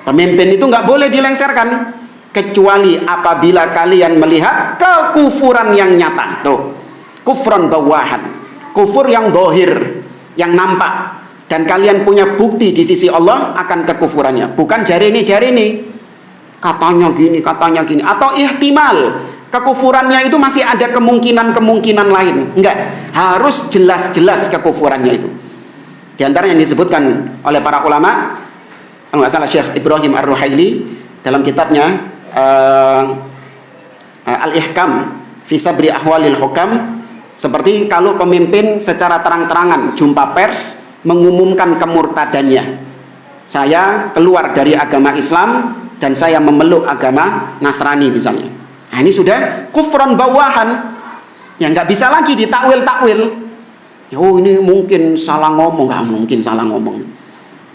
Pemimpin itu nggak boleh dilengsarkan kecuali apabila kalian melihat kekufuran yang nyata. Tuh, kufron bawahan, kufur yang dohir, yang nampak, dan kalian punya bukti di sisi Allah akan kekufurannya. Bukan jari ini katanya gini, atau ihtimal kekufurannya itu masih ada kemungkinan lain. Enggak, harus jelas-jelas kekufurannya itu. Di antara yang disebutkan oleh para ulama, kalau nggak salah Syekh Ibrahim Ar-Ruhaili dalam kitabnya Al-Ihkam fi Sabri Ahwalil Hukam, seperti kalau pemimpin secara terang-terangan jumpa pers mengumumkan kemurtadannya, saya keluar dari agama Islam dan saya memeluk agama Nasrani misalnya. Nah, ini sudah kufron bawahan yang nggak bisa lagi ditakwil-takwil. Oh, ini mungkin salah ngomong. Nggak mungkin salah ngomong.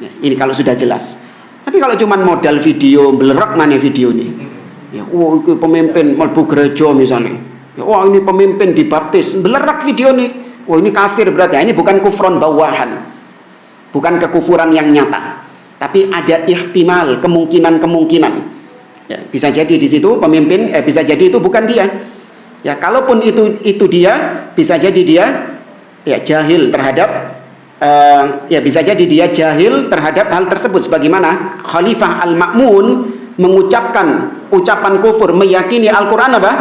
Ya, ini kalau sudah jelas. Tapi kalau cuma modal video, belerek mana video ini? Ya, oh, itu pemimpin melbu gereja misalnya. Ya, oh, ini pemimpin dibaptis, belerek video nih. Oh, ini kafir berarti. Ini bukan kufron bawahan, bukan kekufuran yang nyata. Tapi ada ihtimal, kemungkinan. Ya, bisa jadi di situ pemimpin, bisa jadi itu bukan dia. Ya, kalaupun itu dia, bisa jadi dia ya jahil terhadap ya bisa jadi dia jahil terhadap hal tersebut. Sebagaimana Khalifah Al-Ma'mun mengucapkan ucapan kufur, meyakini Al-Quran apa?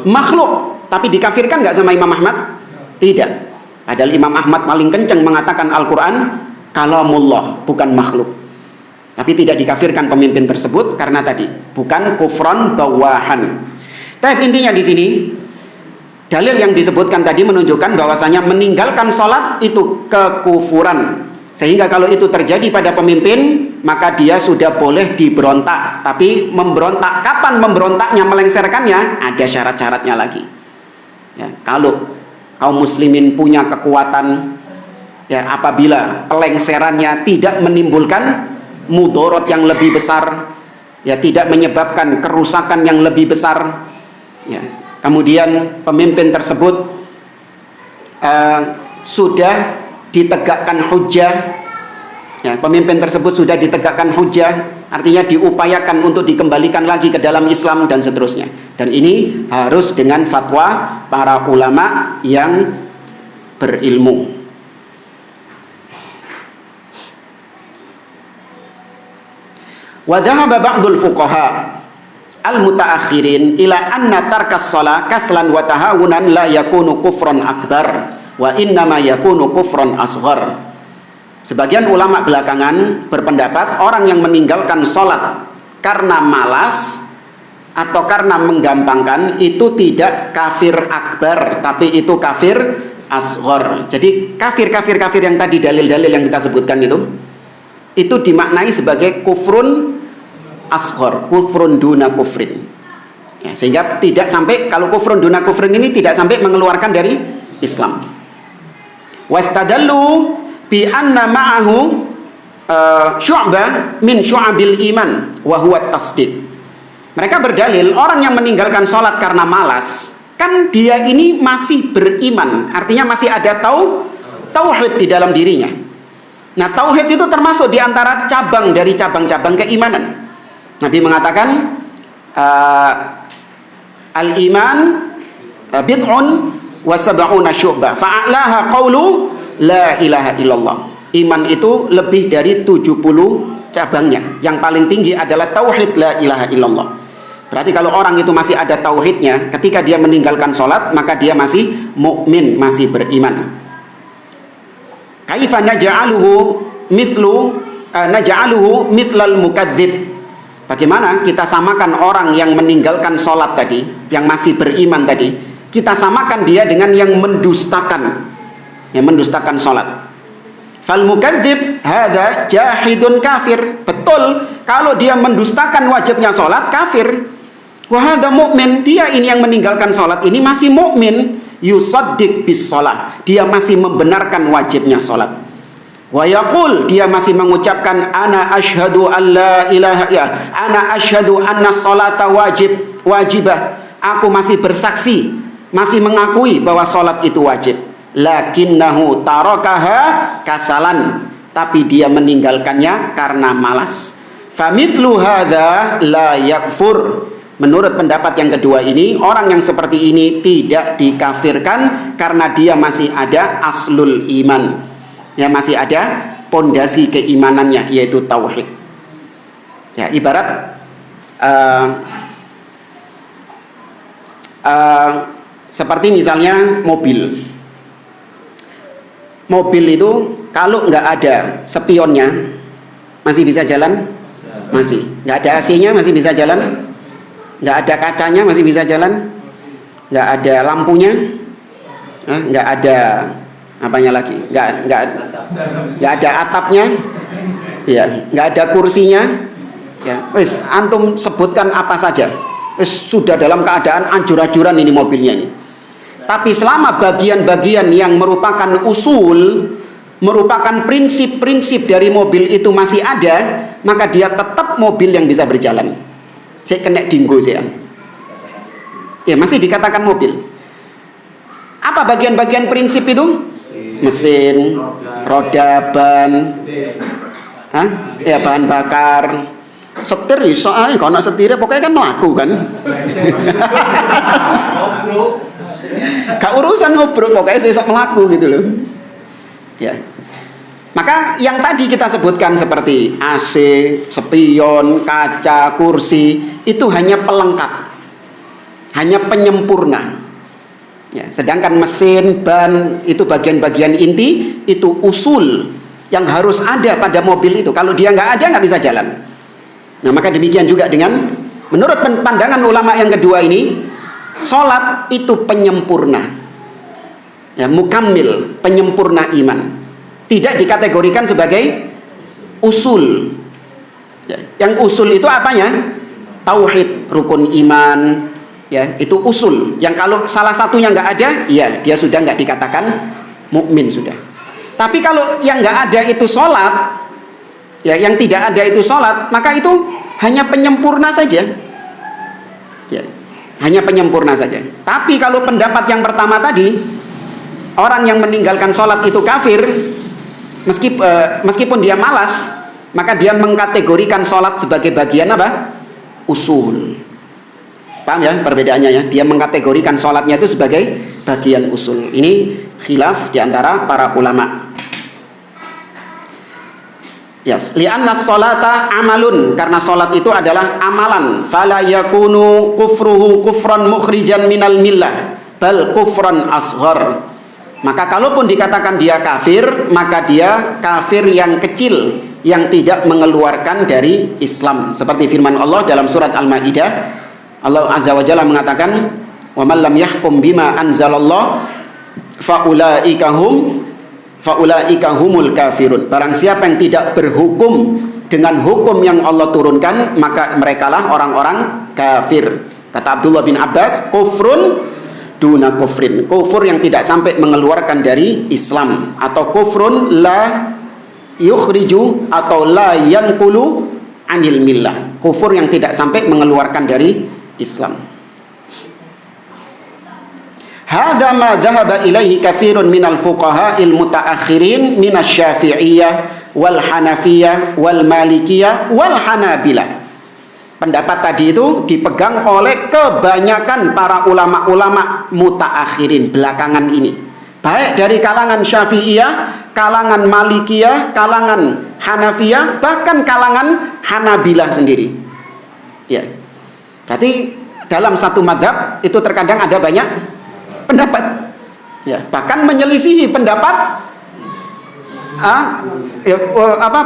Makhluk. Tapi dikafirkan nggak sama Imam Ahmad? Tidak. Padahal Imam Ahmad paling kencang mengatakan Al-Quran kalamullah, bukan makhluk. Tapi tidak dikafirkan pemimpin tersebut karena tadi bukan kufron bawahan. Tapi intinya di sini dalil yang disebutkan tadi menunjukkan bahwasanya meninggalkan sholat itu kekufuran. Sehingga kalau itu terjadi pada pemimpin, maka dia sudah boleh diberontak. Tapi memberontak, kapan memberontaknya, melengsarkannya, ada syarat-syaratnya lagi. Ya, kalau kaum muslimin punya kekuatan, ya, apabila pelengserannya tidak menimbulkan mudorot yang lebih besar, ya, tidak menyebabkan kerusakan yang lebih besar, ya, kemudian pemimpin tersebut sudah ditegakkan hujjah, ya, pemimpin tersebut sudah ditegakkan hujjah, artinya diupayakan untuk dikembalikan lagi ke dalam Islam dan seterusnya. Dan ini harus dengan fatwa para ulama yang berilmu. Wa dhahaba ba'dul fuqaha al-mutaakhirin ila anna tarkas shalah kaslan wa tahawunan la yakunu kufran akbar wa innama yakunu kufran asghar. Sebagian ulama belakangan berpendapat orang yang meninggalkan sholat karena malas atau karena menggampangkan itu tidak kafir akbar, tapi itu kafir asghar. Jadi kafir yang tadi dalil-dalil yang kita sebutkan itu dimaknai sebagai kufrun asghar, kufrun duna kufrin, ya, sehingga tidak sampai, kalau kufrun duna kufrin ini tidak sampai mengeluarkan dari Islam. Wastadallu bi anna ma'ahu syu'bah min syu'abil iman wa huwa tasdiq. Mereka berdalil orang yang meninggalkan sholat karena malas, kan dia ini masih beriman, artinya masih ada tauhid di dalam dirinya. Nah, tauhid itu termasuk di antara cabang dari cabang-cabang keimanan. Nabi mengatakan al-iman bid'un wa sab'una syu'bah fa'alaha qawlu la ilaha illallah. Iman itu lebih dari 70 cabangnya. Yang paling tinggi adalah tauhid la ilaha illallah. Berarti kalau orang itu masih ada tauhidnya, ketika dia meninggalkan sholat, maka dia masih mukmin, masih beriman. Kaifa naj'aluhu mithlal mukadzib. Bagaimana kita samakan orang yang meninggalkan sholat tadi, yang masih beriman tadi, kita samakan dia dengan yang mendustakan sholat. Fal mukadzib hadza jahidun kafir. Betul, kalau dia mendustakan wajibnya sholat, kafir. Wa hadza mu'min, dia ini yang meninggalkan sholat ini masih mukmin, yusaddiq bis shalah, dia masih membenarkan wajibnya sholat. Wa yaqul, dia masih mengucapkan ana asyhadu an la ilaha ya, ana asyhadu anna sholata wajibah. Aku masih bersaksi, masih mengakui bahwa sholat itu wajib. Lakinnahu tarakaha kasalan, tapi dia meninggalkannya karena malas. Famithlu hadza la yakfur. Menurut pendapat yang kedua ini, orang yang seperti ini tidak dikafirkan karena dia masih ada aslul iman, ya, masih ada pondasi keimanannya, yaitu tauhid. Ya, ibarat seperti misalnya mobil itu kalau nggak ada spionnya masih bisa jalan, masih nggak ada AC-nya masih bisa jalan, nggak ada kacanya masih bisa jalan, nggak ada lampunya, nggak ada apanya lagi, nggak ada atapnya, ya, nggak ada kursinya, ya, wis antum sebutkan apa saja, wis sudah dalam keadaan ancur-ancuran ini mobilnya ini. Tapi selama bagian-bagian yang merupakan usul, merupakan prinsip-prinsip dari mobil itu masih ada, maka dia tetap mobil yang bisa berjalan. Cek kena dinggo sih, ya, masih dikatakan mobil. Apa bagian-bagian prinsip itu? Mesin, roda, ban, ya, bahan bakar, setir, soalnya kalau nak setirnya pokoknya kan melaku kan. Gak urusan ngobrol, pokoknya saya melaku gitu loh, ya. Maka yang tadi kita sebutkan seperti AC, spion, kaca, kursi, itu hanya pelengkap, hanya penyempurna, ya. Sedangkan mesin, ban, itu bagian-bagian inti, itu usul yang harus ada pada mobil itu. Kalau dia nggak ada, nggak bisa jalan. Nah, maka demikian juga dengan, menurut pandangan ulama yang kedua ini, sholat itu penyempurna, ya, mukammil, penyempurna iman. Tidak dikategorikan sebagai usul, ya. Yang usul itu apanya? Tauhid, rukun iman, ya, itu usul. Yang kalau salah satunya nggak ada, ya, dia sudah nggak dikatakan mukmin sudah. Tapi kalau yang nggak ada itu sholat, ya, yang tidak ada itu sholat, maka itu hanya penyempurna saja, ya, hanya penyempurna saja. Tapi kalau pendapat yang pertama tadi, orang yang meninggalkan sholat itu kafir, meskipun dia malas, maka dia mengkategorikan sholat sebagai bagian apa? Usul. Paham ya perbedaannya ya? Dia mengkategorikan sholatnya itu sebagai bagian usul. Ini khilaf diantara para ulama. Ya, li'anna sholata amalun, karena sholat itu adalah amalan. Fala yakunu kufruhu kufran mukhrijan minal millah, bal kufran asghar. Maka kalaupun dikatakan dia kafir, maka dia kafir yang kecil, yang tidak mengeluarkan dari Islam. Seperti firman Allah dalam surat Al-Maidah, Allah Azza wa Jalla mengatakan, "Wa man lam yahkum bima anzalallah faulaika humul kafirun." Barang siapa yang tidak berhukum dengan hukum yang Allah turunkan, maka merekalah orang-orang kafir. Kata Abdullah bin Abbas, kufrun duna kufrin, kufur yang tidak sampai mengeluarkan dari Islam, atau kufrun la yukhriju atau la yanqulu anil millah, kufur yang tidak sampai mengeluarkan dari Islam. Hadza ma dhahaba ilaihi katsirun minal fuqaha'il mutaakhirin minasy Syafi'iyah wal Hanafiyah wal Malikiyah wal Hanabilah. Pendapat tadi itu dipegang oleh kebanyakan para ulama-ulama mutaakhirin belakangan ini, baik dari kalangan Syafi'iyah, kalangan Malikiyah, kalangan Hanafiyah, bahkan kalangan Hanabilah sendiri. Ya. Berarti dalam satu mazhab itu terkadang ada banyak pendapat. Ya, bahkan menyelisihi pendapat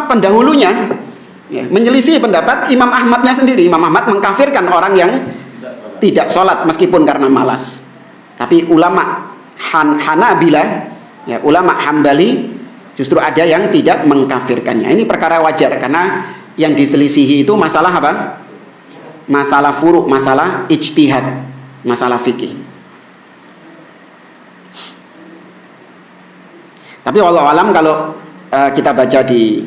pendahulunya. Ya, menyelisih pendapat Imam Ahmadnya sendiri. Imam Ahmad mengkafirkan orang yang tidak sholat meskipun karena malas. Tapi ulama Hanabilah, ya, ulama Hambali justru ada yang tidak mengkafirkannya. Ini perkara wajar karena yang diselisihi itu masalah apa? Masalah furu', masalah ijtihad, masalah fikih. Tapi wallahu alam kalau kita baca di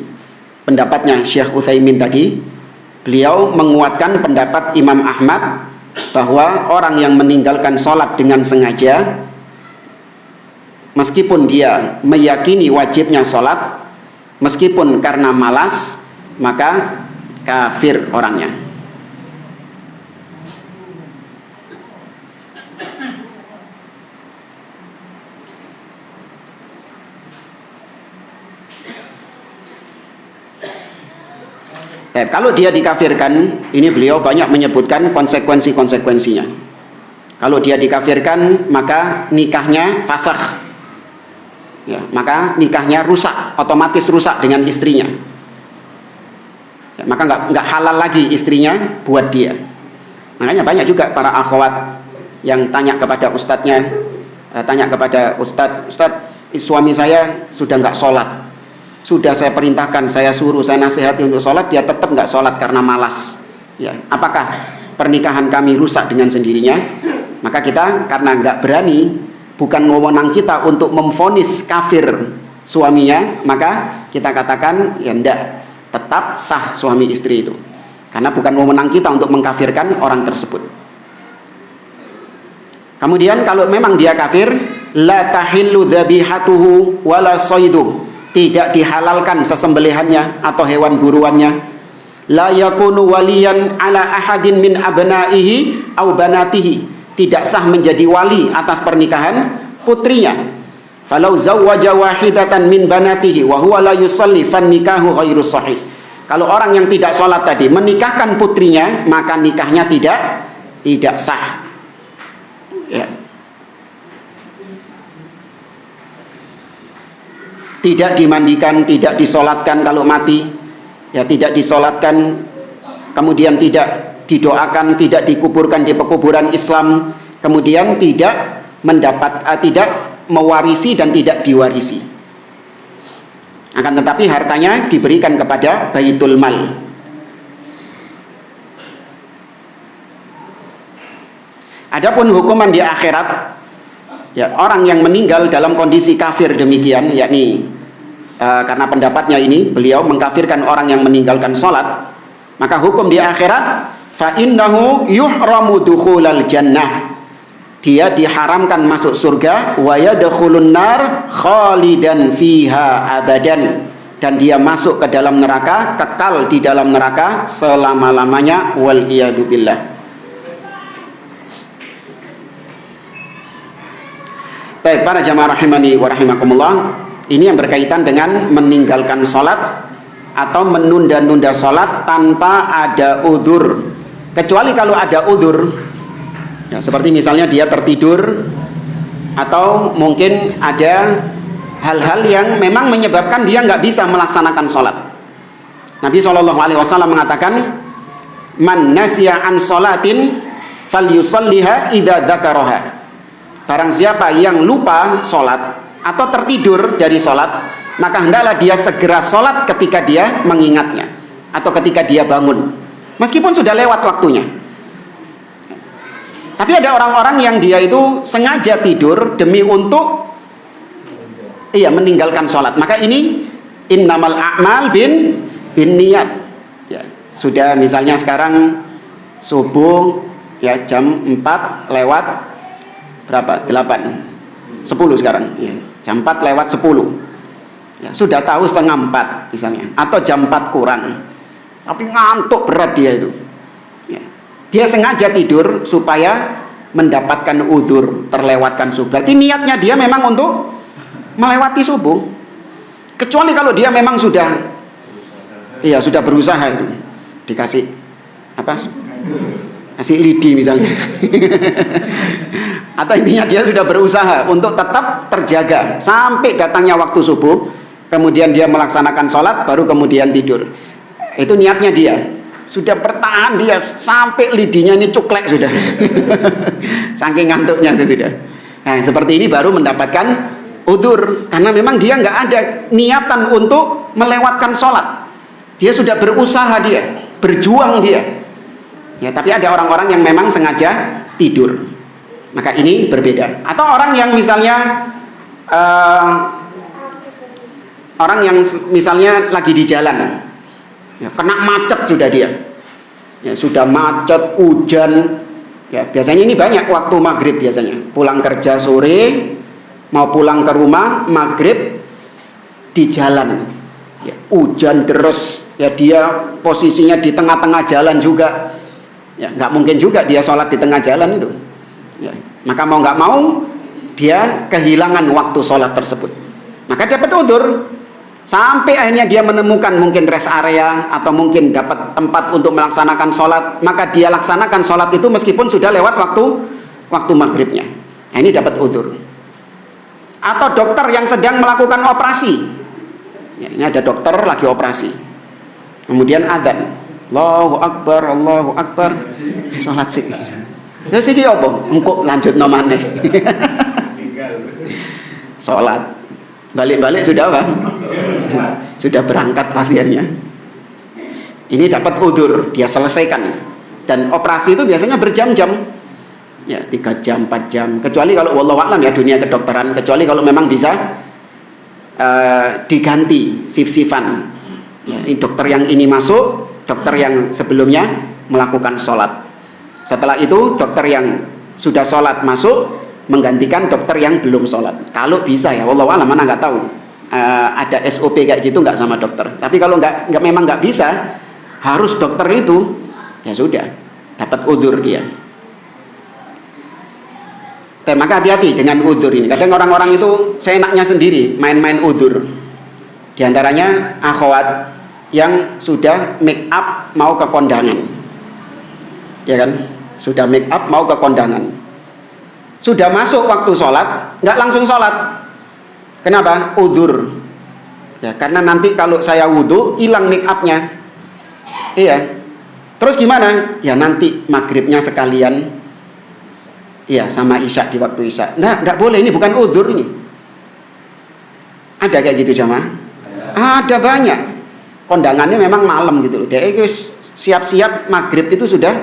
pendapatnya Syekh Utsaimin tadi, beliau menguatkan pendapat Imam Ahmad bahwa orang yang meninggalkan sholat dengan sengaja, meskipun dia meyakini wajibnya sholat, meskipun karena malas, maka kafir orangnya. Kalau dia dikafirkan, ini beliau banyak menyebutkan konsekuensi-konsekuensinya. Kalau dia dikafirkan, maka nikahnya fasakh, ya, maka nikahnya rusak, otomatis rusak dengan istrinya. Ya, maka nggak halal lagi istrinya buat dia. Makanya banyak juga para akhwat yang tanya kepada ustadznya, Ustadz, suami saya sudah nggak sholat. Sudah saya perintahkan, saya suruh, saya nasihati untuk sholat, dia tetap nggak sholat karena malas. Ya, apakah pernikahan kami rusak dengan sendirinya? Maka kita karena nggak berani, bukan wewenang kita untuk memvonis kafir suaminya, maka kita katakan ya enggak, tetap sah suami istri itu. Karena bukan wewenang kita untuk mengkafirkan orang tersebut. Kemudian kalau memang dia kafir, la tahillu dzabihatuhu wala sayduhu, tidak dihalalkan sesembelihannya atau hewan buruannya. La yakunu waliyan ala ahadin min abnaihi au banatihi, tidak sah menjadi wali atas pernikahan putrinya. Falau zawwaja wahidatan min banatihi wa huwa la yusalli fan nikahu ghairu sahih. Kalau orang yang tidak sholat tadi menikahkan putrinya, maka nikahnya tidak sah. Ya. Tidak dimandikan, tidak disolatkan kalau mati, ya, tidak disolatkan, kemudian tidak didoakan, tidak dikuburkan di pekuburan Islam, kemudian tidak mewarisi dan tidak diwarisi. Akan tetapi hartanya diberikan kepada Baitul Mal. Adapun hukuman di akhirat, ya, orang yang meninggal dalam kondisi kafir demikian, yakni karena pendapatnya ini beliau mengkafirkan orang yang meninggalkan sholat, maka hukum di akhirat fa innahu yuhramu dukhulal jannah, dia diharamkan masuk surga, wa yadkhulun nar khalidan fiha abadan, dan dia masuk ke dalam neraka, kekal di dalam neraka selama-lamanya, wal iyadu billah. Baik, para jamaah rahimani wa rahimakumullah, ini yang berkaitan dengan meninggalkan sholat atau menunda-nunda sholat tanpa ada udzur. Kecuali kalau ada udzur, ya, seperti misalnya dia tertidur, atau mungkin ada hal-hal yang memang menyebabkan dia nggak bisa melaksanakan sholat. Nabi SAW mengatakan, man nasya an sholatin falyusalliha idza dzakaraha. Barang siapa yang lupa sholat atau tertidur dari sholat, maka hendaklah dia segera sholat ketika dia mengingatnya atau ketika dia bangun, meskipun sudah lewat waktunya. Tapi ada orang-orang yang dia itu sengaja tidur demi untuk meninggalkan sholat. Maka ini innamal a'mal bin niat. Ya, sudah misalnya sekarang subuh, ya, jam 4 lewat berapa? 8, 10 sekarang, ya. Jam 4 lewat 10, ya, sudah tahu setengah 4 misalnya, atau jam 4 kurang, tapi ngantuk berat dia itu, ya. Dia sengaja tidur supaya mendapatkan udzur, terlewatkan subuh. Berarti niatnya dia memang untuk melewati subuh. Kecuali kalau dia memang sudah berusaha itu, dikasih apa? Kasih lidi misalnya. Atau intinya dia sudah berusaha untuk tetap terjaga sampai datangnya waktu subuh, kemudian dia melaksanakan sholat, baru kemudian tidur. Itu niatnya dia. Sudah bertahan dia sampai lidinya ini cuklek sudah. Saking ngantuknya itu sudah. Nah, seperti ini baru mendapatkan udzur, karena memang dia nggak ada niatan untuk melewatkan sholat. Dia sudah berusaha, dia berjuang dia. Ya, tapi ada orang-orang yang memang sengaja tidur, maka ini berbeda. Atau orang yang misalnya lagi di jalan, ya, kena macet sudah dia, ya, sudah macet, hujan, ya, biasanya ini banyak waktu maghrib, biasanya pulang kerja sore mau pulang ke rumah maghrib di jalan, ya, hujan deras, ya, dia posisinya di tengah-tengah jalan juga. Ya, nggak mungkin juga dia sholat di tengah jalan itu. Ya, maka mau nggak mau dia kehilangan waktu sholat tersebut. Maka dapat udzur sampai akhirnya dia menemukan mungkin rest area atau mungkin dapat tempat untuk melaksanakan sholat. Maka dia laksanakan sholat itu meskipun sudah lewat waktu maghribnya. Nah, ini dapat udzur. Atau dokter yang sedang melakukan operasi. Ya, ini ada dokter lagi operasi. Kemudian adzan. Allahu Akbar, Allahu Akbar. Salat sih. Terus iki apa? Engko lanjut nomane. Salat. Balik-balik sudah apa? Sudah berangkat pasiennya. Ini dapat udzur, dia selesaikan. Dan operasi itu biasanya berjam-jam. Ya, 3 jam, 4 jam. Kecuali kalau wallahu a'lam ya dunia kedokteran, kecuali kalau memang bisa diganti shift-shiftan. Ya, ini dokter yang ini masuk, dokter yang sebelumnya melakukan sholat. Setelah itu dokter yang sudah sholat masuk menggantikan dokter yang belum sholat. Kalau bisa ya, wallahu a'lam, mana nggak tahu. Ada SOP kayak gitu nggak sama dokter. Tapi kalau memang nggak bisa, harus dokter itu, ya sudah, dapat udzur dia. Maka hati-hati dengan udzur ini. Kadang orang-orang itu seenaknya sendiri main-main udzur. Di antaranya akhwat yang sudah make up mau ke kondangan, ya kan, sudah make up mau ke kondangan, sudah masuk waktu sholat nggak langsung sholat. Kenapa? Udzur, ya, karena nanti kalau saya wudhu hilang make upnya. Iya, terus gimana? Ya nanti maghribnya sekalian, iya, sama isya di waktu isya. Nggak boleh, ini bukan udzur ini. Ada kayak gitu jamaah? Ada banyak. Kondangannya memang malam gitu loh. Dia itu siap-siap maghrib itu sudah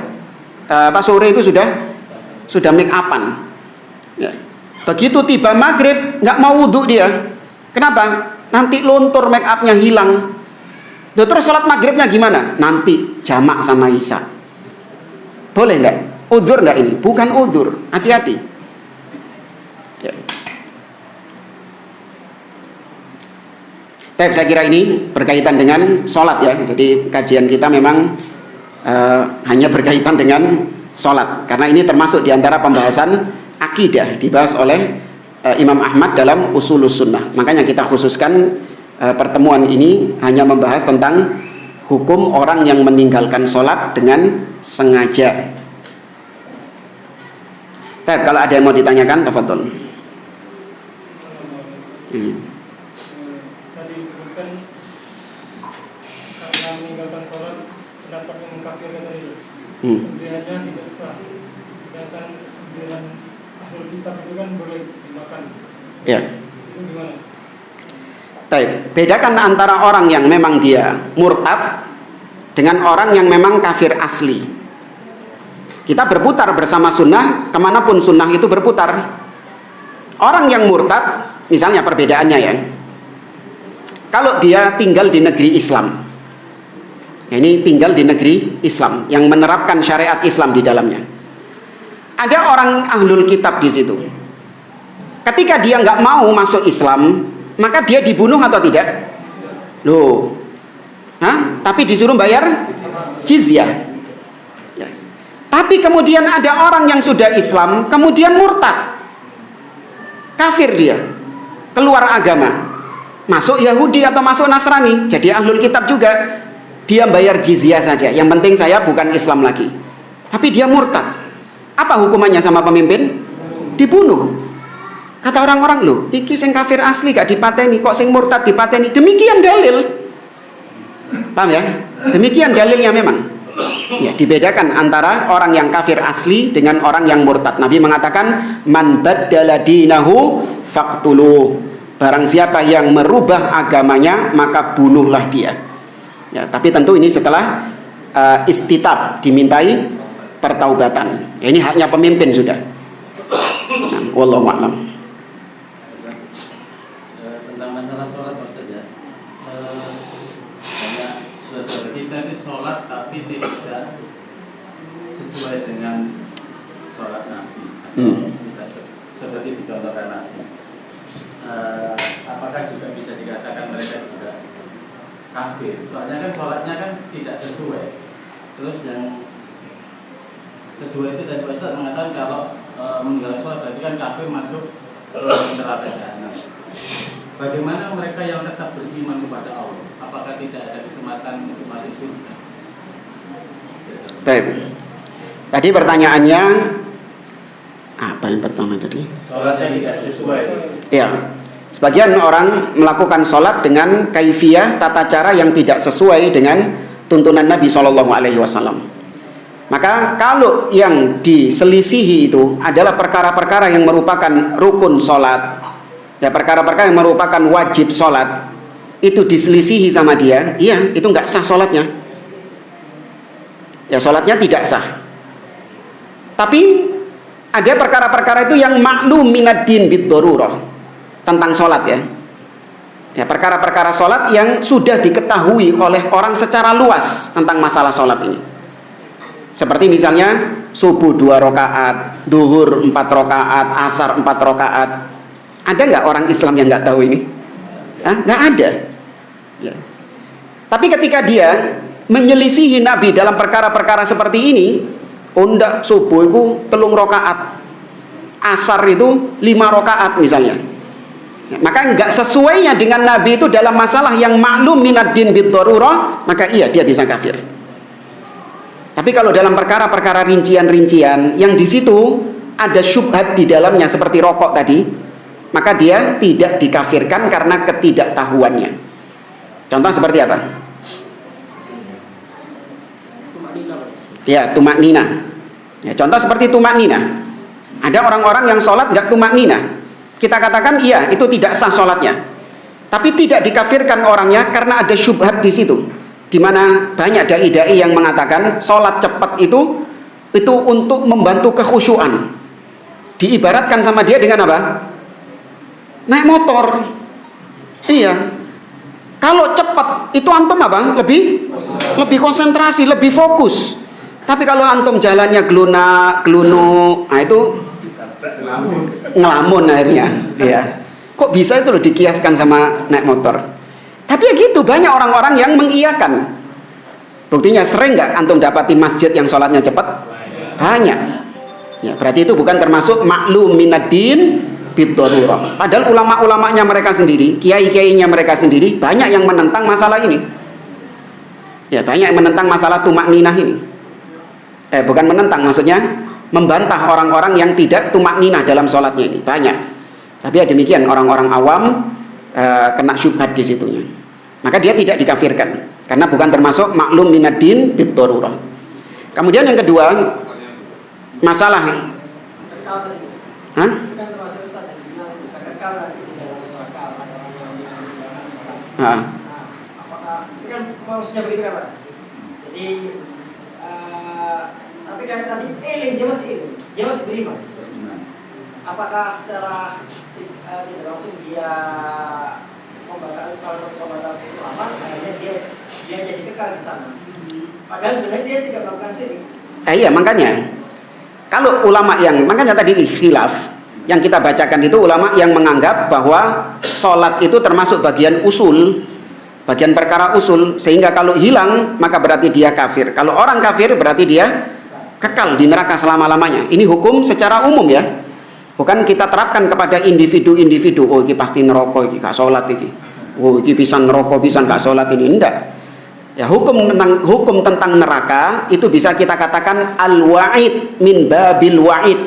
sore itu sudah make upan. Ya. Begitu tiba maghrib nggak mau wudhu dia. Kenapa? Nanti luntur make upnya hilang. Terus sholat maghribnya gimana? Nanti jamak sama isya. Boleh nggak? Udzur nggak ini? Bukan udzur. Hati-hati. Ya. Saya kira ini berkaitan dengan sholat ya. Jadi kajian kita memang hanya berkaitan dengan sholat, karena ini termasuk diantara pembahasan akidah dibahas oleh Imam Ahmad dalam Usulus Sunnah. Makanya kita khususkan pertemuan ini hanya membahas tentang hukum orang yang meninggalkan sholat dengan sengaja. Kalau ada yang mau ditanyakan, tafadhol. Meninggalkan sholat pendapat yang mengkafirkan tadi, sembilannya tidak sah, sedangkan 9 ahlul kitab itu kan boleh dimakan. Ya. Itu gimana? Baik, bedakan antara orang yang memang dia murtad dengan orang yang memang kafir asli. Kita berputar bersama sunnah, kemanapun sunnah itu berputar. Orang yang murtad, misalnya perbedaannya ya, kalau dia tinggal di negeri Islam, ini tinggal di negeri Islam yang menerapkan syariat Islam di dalamnya. Ada orang ahlul kitab di situ. Ketika dia nggak mau masuk Islam, maka dia dibunuh atau tidak? Loh, tapi disuruh bayar jizyah. Ya. Tapi kemudian ada orang yang sudah Islam, kemudian murtad, kafir dia, keluar agama. masuk Yahudi atau masuk Nasrani, jadi ahlul kitab juga, dia bayar jizyah saja, yang penting saya bukan Islam lagi. Tapi dia murtad, apa hukumannya sama pemimpin? Dibunuh. Kata orang-orang, loh iki sing kafir asli gak dipateni, kok sing murtad dipateni. Demikian dalil, paham ya? Demikian dalilnya memang. Ya, dibedakan antara orang yang kafir asli dengan orang yang murtad. Nabi mengatakan, man baddala dinahu faqtuluh. Barang siapa yang merubah agamanya, maka bunuhlah dia. Ya, tapi tentu ini setelah istitab, dimintai pertaubatan. Ya, ini haknya pemimpin sudah. Nah, wallahu a'lam. Tentang masalah sholat Ustaz ya, banyak saudara kita ini sholat tapi tidak sesuai dengan sholat Nabi, tidak seperti dicontohkan Nabi. Apakah juga bisa dikatakan mereka juga kafir? Soalnya kan sholatnya kan tidak sesuai. Terus yang kedua itu tadi Pak Ustaz mengatakan kalau meninggal sholat berarti kan kafir, masuk neraka jahanam. Bagaimana mereka yang tetap beriman kepada Allah? Apakah tidak ada kesempatan untuk masuk surga? Baik. Tadi pertanyaannya apa yang pertama tadi? Sholatnya tidak sesuai. Ya. Sebagian orang melakukan sholat dengan kaifiyah, tata cara yang tidak sesuai dengan tuntunan Nabi SAW. Maka kalau yang diselisihi itu adalah perkara-perkara yang merupakan rukun sholat, ya perkara-perkara yang merupakan wajib sholat, itu diselisihi sama dia, iya itu nggak sah sholatnya. Ya sholatnya tidak sah. Tapi ada perkara-perkara itu yang maklum minad din bid darurah. Tentang sholat ya, ya perkara-perkara sholat yang sudah diketahui oleh orang secara luas tentang masalah sholat ini. Seperti misalnya subuh 2 rakaat, duhur 4 rakaat, asar 4 rakaat. Ada nggak orang Islam yang nggak tahu ini? Nggak ada. Ya. Tapi ketika dia menyelisihi Nabi dalam perkara-perkara seperti ini, ndak subuh itu 3 rakaat, asar itu 5 rakaat misalnya. Maka enggak sesuainya dengan Nabi itu dalam masalah yang maklum minad din bid darurah, maka iya dia bisa kafir. Tapi kalau dalam perkara-perkara rincian-rincian yang di situ ada syubhat di dalamnya seperti rokok tadi, maka dia tidak dikafirkan karena ketidaktahuannya. Contoh seperti apa? Ya, tumak nina. Ya, contoh seperti tumak nina. Ada orang-orang yang sholat enggak tumak nina. Kita katakan iya itu tidak sah sholatnya, tapi tidak dikafirkan orangnya karena ada syubhat di situ, di mana banyak dai-dai yang mengatakan sholat cepat itu untuk membantu kekhusyuan. Diibaratkan sama dia dengan apa? Naik motor. Iya. Kalau cepat itu antum apa? Lebih konsentrasi, lebih fokus. Tapi kalau antum jalannya gelunuk, nah itu ngelamun akhirnya, ya. Kok bisa itu loh dikiaskan sama naik motor? Tapi ya gitu, banyak orang-orang yang mengiyakan. Buktinya sering nggak antum dapati masjid yang sholatnya cepat? Banyak. Ya, berarti itu bukan termasuk maklum minad din bid darurah. Padahal ulama-ulamanya mereka sendiri, kiai-kiainya mereka sendiri banyak yang menentang masalah ini. Ya, banyak yang menentang masalah tumak ninah ini. Bukan menentang, maksudnya membantah orang-orang yang tidak tumak ninah dalam sholatnya ini, banyak. Tapi ya demikian, orang-orang awam kena syubhat di situnya. Maka dia tidak dikafirkan karena bukan termasuk maklum minad din bid darurah. Kemudian yang kedua, masalah maksudnya begitu kan Pak? Jadi tapi kan tadi dia masih beriman. Apakah secara tidak langsung dia membatalkan salah satu pembatal keislaman, akhirnya dia jadi kekal di sana. Padahal sebenarnya dia tidak melakukan syirik. Iya makanya kalau ulama yang makanya tadi khilaf yang kita bacakan itu ulama yang menganggap bahwa sholat itu termasuk bagian usul, bagian perkara usul, sehingga kalau hilang maka berarti dia kafir. Kalau orang kafir berarti dia kekal di neraka selama-lamanya. Ini hukum secara umum ya, bukan kita terapkan kepada individu-individu. Oh ini pasti neraka, ini gak sholat ini. Oh, iki pisan neraka, pisan gak sholat ini, enggak. Ya, hukum tentang neraka itu bisa kita katakan al-wa'id min babil wa'id.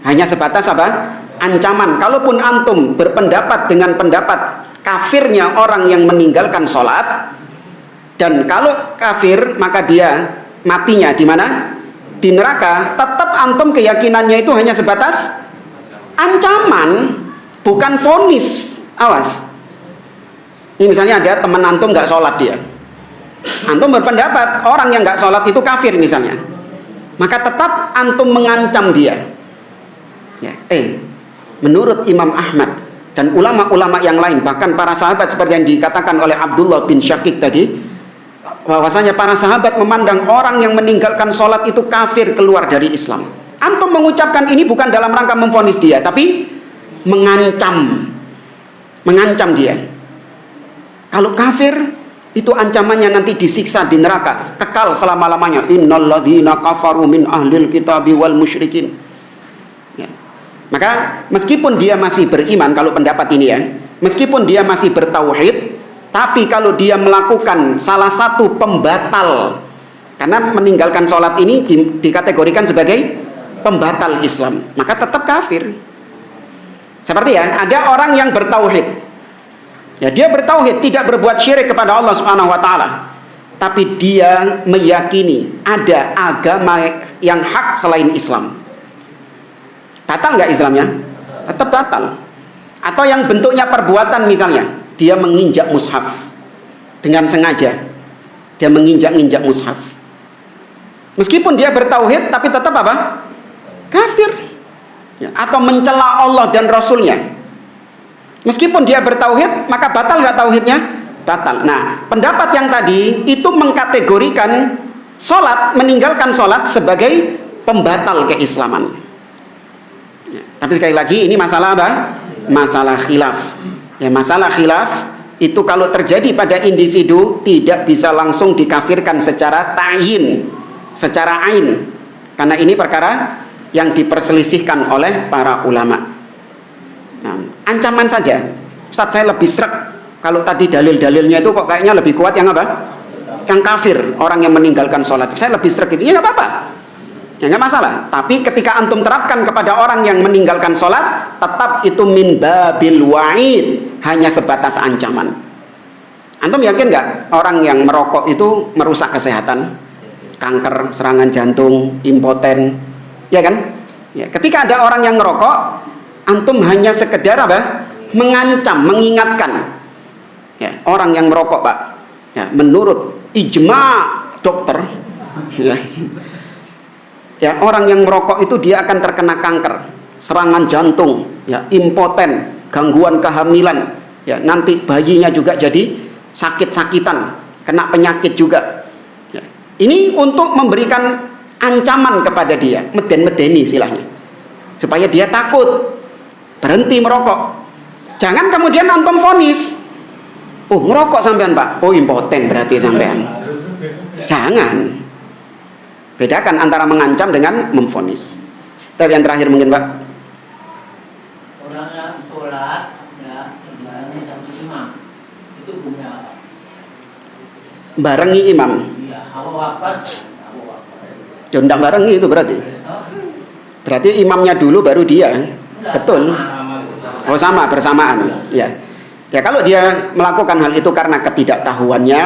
Hanya sebatas apa? Ancaman. Kalaupun antum berpendapat dengan pendapat kafirnya orang yang meninggalkan sholat, dan kalau kafir maka dia matinya di mana? Di neraka, tetap antum keyakinannya itu hanya sebatas ancaman, bukan vonis. Awas. Ini misalnya ada teman antum nggak sholat dia. Antum berpendapat orang yang nggak sholat itu kafir misalnya, maka tetap antum mengancam dia. Ya, menurut Imam Ahmad dan ulama-ulama yang lain, bahkan para sahabat seperti yang dikatakan oleh Abdullah bin Syakik tadi, bahwasanya para sahabat memandang orang yang meninggalkan sholat itu kafir, keluar dari Islam. Antum mengucapkan ini bukan dalam rangka memvonis dia, tapi mengancam dia. Kalau kafir itu ancamannya nanti disiksa di neraka kekal selama-lamanya. Innalladzina kafaru min ahlil kitabi wal musyrikin. Ya. Maka meskipun dia masih beriman, kalau pendapat ini ya, meskipun dia masih bertauhid, tapi kalau dia melakukan salah satu pembatal, karena meninggalkan sholat ini dikategorikan sebagai pembatal Islam, maka tetap kafir. Seperti ya, ada orang yang bertauhid, ya, dia bertauhid, tidak berbuat syirik kepada Allah Subhanahu wa taala. Tapi dia meyakini ada agama yang hak selain Islam. Batal nggak Islamnya? Tetap batal. Atau yang bentuknya perbuatan, misalnya dia menginjak mushaf dengan sengaja. Dia menginjak-injak mushaf. Meskipun dia bertauhid, tapi tetap apa? Kafir. Ya, atau mencela Allah dan Rasulnya. Meskipun dia bertauhid, maka batal nggak tauhidnya? Batal. Nah, pendapat yang tadi itu mengkategorikan sholat, meninggalkan sholat sebagai pembatal keislaman. Ya, tapi sekali lagi ini masalah apa? Masalah khilaf. Ya, masalah khilaf itu kalau terjadi pada individu tidak bisa langsung dikafirkan secara ta'yin, secara ain. Karena ini perkara yang diperselisihkan oleh para ulama. Nah, ancaman saja. Ustaz, saya lebih srek kalau tadi dalil-dalilnya itu kok kayaknya lebih kuat yang apa? Yang kafir, orang yang meninggalkan sholat. Saya lebih srek ini, ya nggak apa-apa, ya nggak masalah. Tapi ketika antum terapkan kepada orang yang meninggalkan sholat, tetap itu min babil wa'id, hanya sebatas ancaman. Antum yakin nggak orang yang merokok itu merusak kesehatan? Kanker, serangan jantung, impoten, ya kan? Ya, ketika ada orang yang ngerokok, antum hanya sekedar apa? Mengancam, mengingatkan. Ya, orang yang merokok, Pak, ya, menurut ijma dokter, ya, orang yang merokok itu dia akan terkena kanker, serangan jantung, ya, impoten, gangguan kehamilan, ya, nanti bayinya juga jadi sakit-sakitan, kena penyakit juga. Ya. Ini untuk memberikan ancaman kepada dia, meden-medeni istilahnya, supaya dia takut, berhenti merokok. Jangan kemudian antum vonis, oh ngerokok sampean Pak, oh impoten berarti sampean. Jangan. Bedakan antara mengancam dengan memvonis. Tapi yang terakhir mungkin Pak. Orang yang sholat, ya, barengi sama imam, itu punya apa? Barengi imam. Iya, Allahu Akbar. Ya ndak barengi itu berarti. Berarti imamnya dulu baru dia. Betul. Oh sama, bersamaan. Ya. Ya, kalau dia melakukan hal itu karena ketidaktahuannya,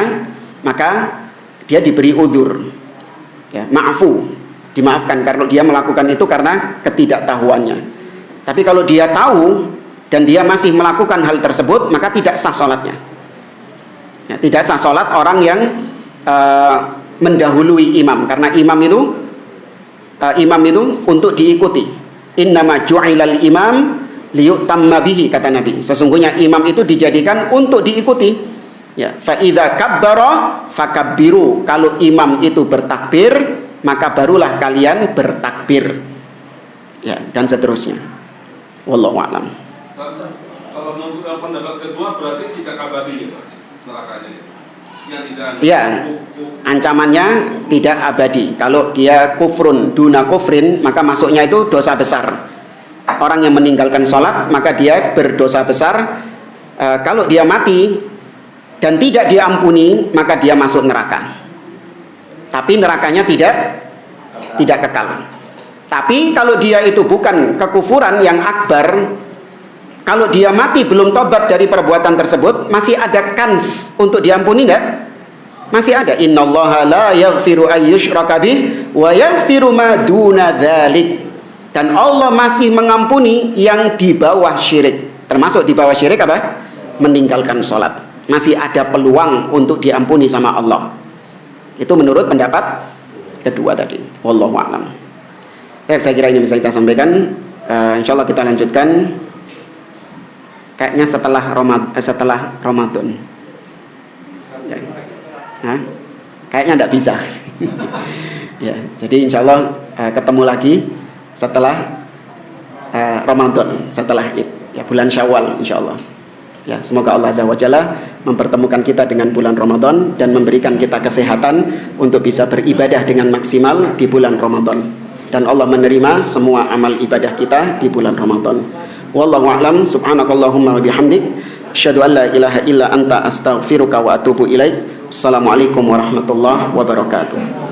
maka dia diberi udzur. Ya, ma'fu, dimaafkan karena dia melakukan itu karena ketidaktahuannya. Tapi kalau dia tahu dan dia masih melakukan hal tersebut, maka tidak sah sholatnya. Ya, tidak sah sholat orang yang mendahului imam, karena imam itu untuk diikuti. Innama ju'ilal imam liyutamma bihi, kata Nabi. Sesungguhnya imam itu dijadikan untuk diikuti. Ya, fa idza kabbara fakabbiru. Kalau imam itu bertakbir, maka barulah kalian bertakbir. Ya, dan seterusnya. Wallahu a'lam. Kalau menurut pendapat kedua berarti tidak abadi ya, nerakanya ya. Ya, ancamannya tidak abadi. Kalau dia kufrun duna kufrin, maka masuknya itu dosa besar. Orang yang meninggalkan sholat, maka dia berdosa besar. Kalau dia mati dan tidak diampuni, maka dia masuk neraka. Tapi nerakanya tidak kekal. Tapi kalau dia itu bukan kekufuran yang akbar, kalau dia mati belum tobat dari perbuatan tersebut, masih ada kans untuk diampuni enggak? Masih ada. Innallaha la yaghfiru ayyushraka bih wa yaghfiru ma duna dzalik. Dan Allah masih mengampuni yang di bawah syirik. Termasuk di bawah syirik apa? Meninggalkan sholat. Masih ada peluang untuk diampuni sama Allah. Itu menurut pendapat kedua tadi. Wallahu a'lam. Saya kira ini bisa kita sampaikan. Insyaallah kita lanjutkan. Kayaknya setelah Ramadan. Ya. Nah, kayaknya tidak bisa. Ya, jadi insyaallah ketemu lagi setelah Ramadan, setelah Id, ya bulan Syawal insyaallah. Ya, semoga Allah Azza wa Jalla mempertemukan kita dengan bulan Ramadan dan memberikan kita kesehatan untuk bisa beribadah dengan maksimal di bulan Ramadan. Dan Allah menerima semua amal ibadah kita di bulan Ramadan. Wallahu a'lam. Subhanakallahumma wa bihamdik, asyhadu an la ilaha illa anta astaghfiruka wa atubu ilaik. Assalamualaikum warahmatullahi wabarakatuh.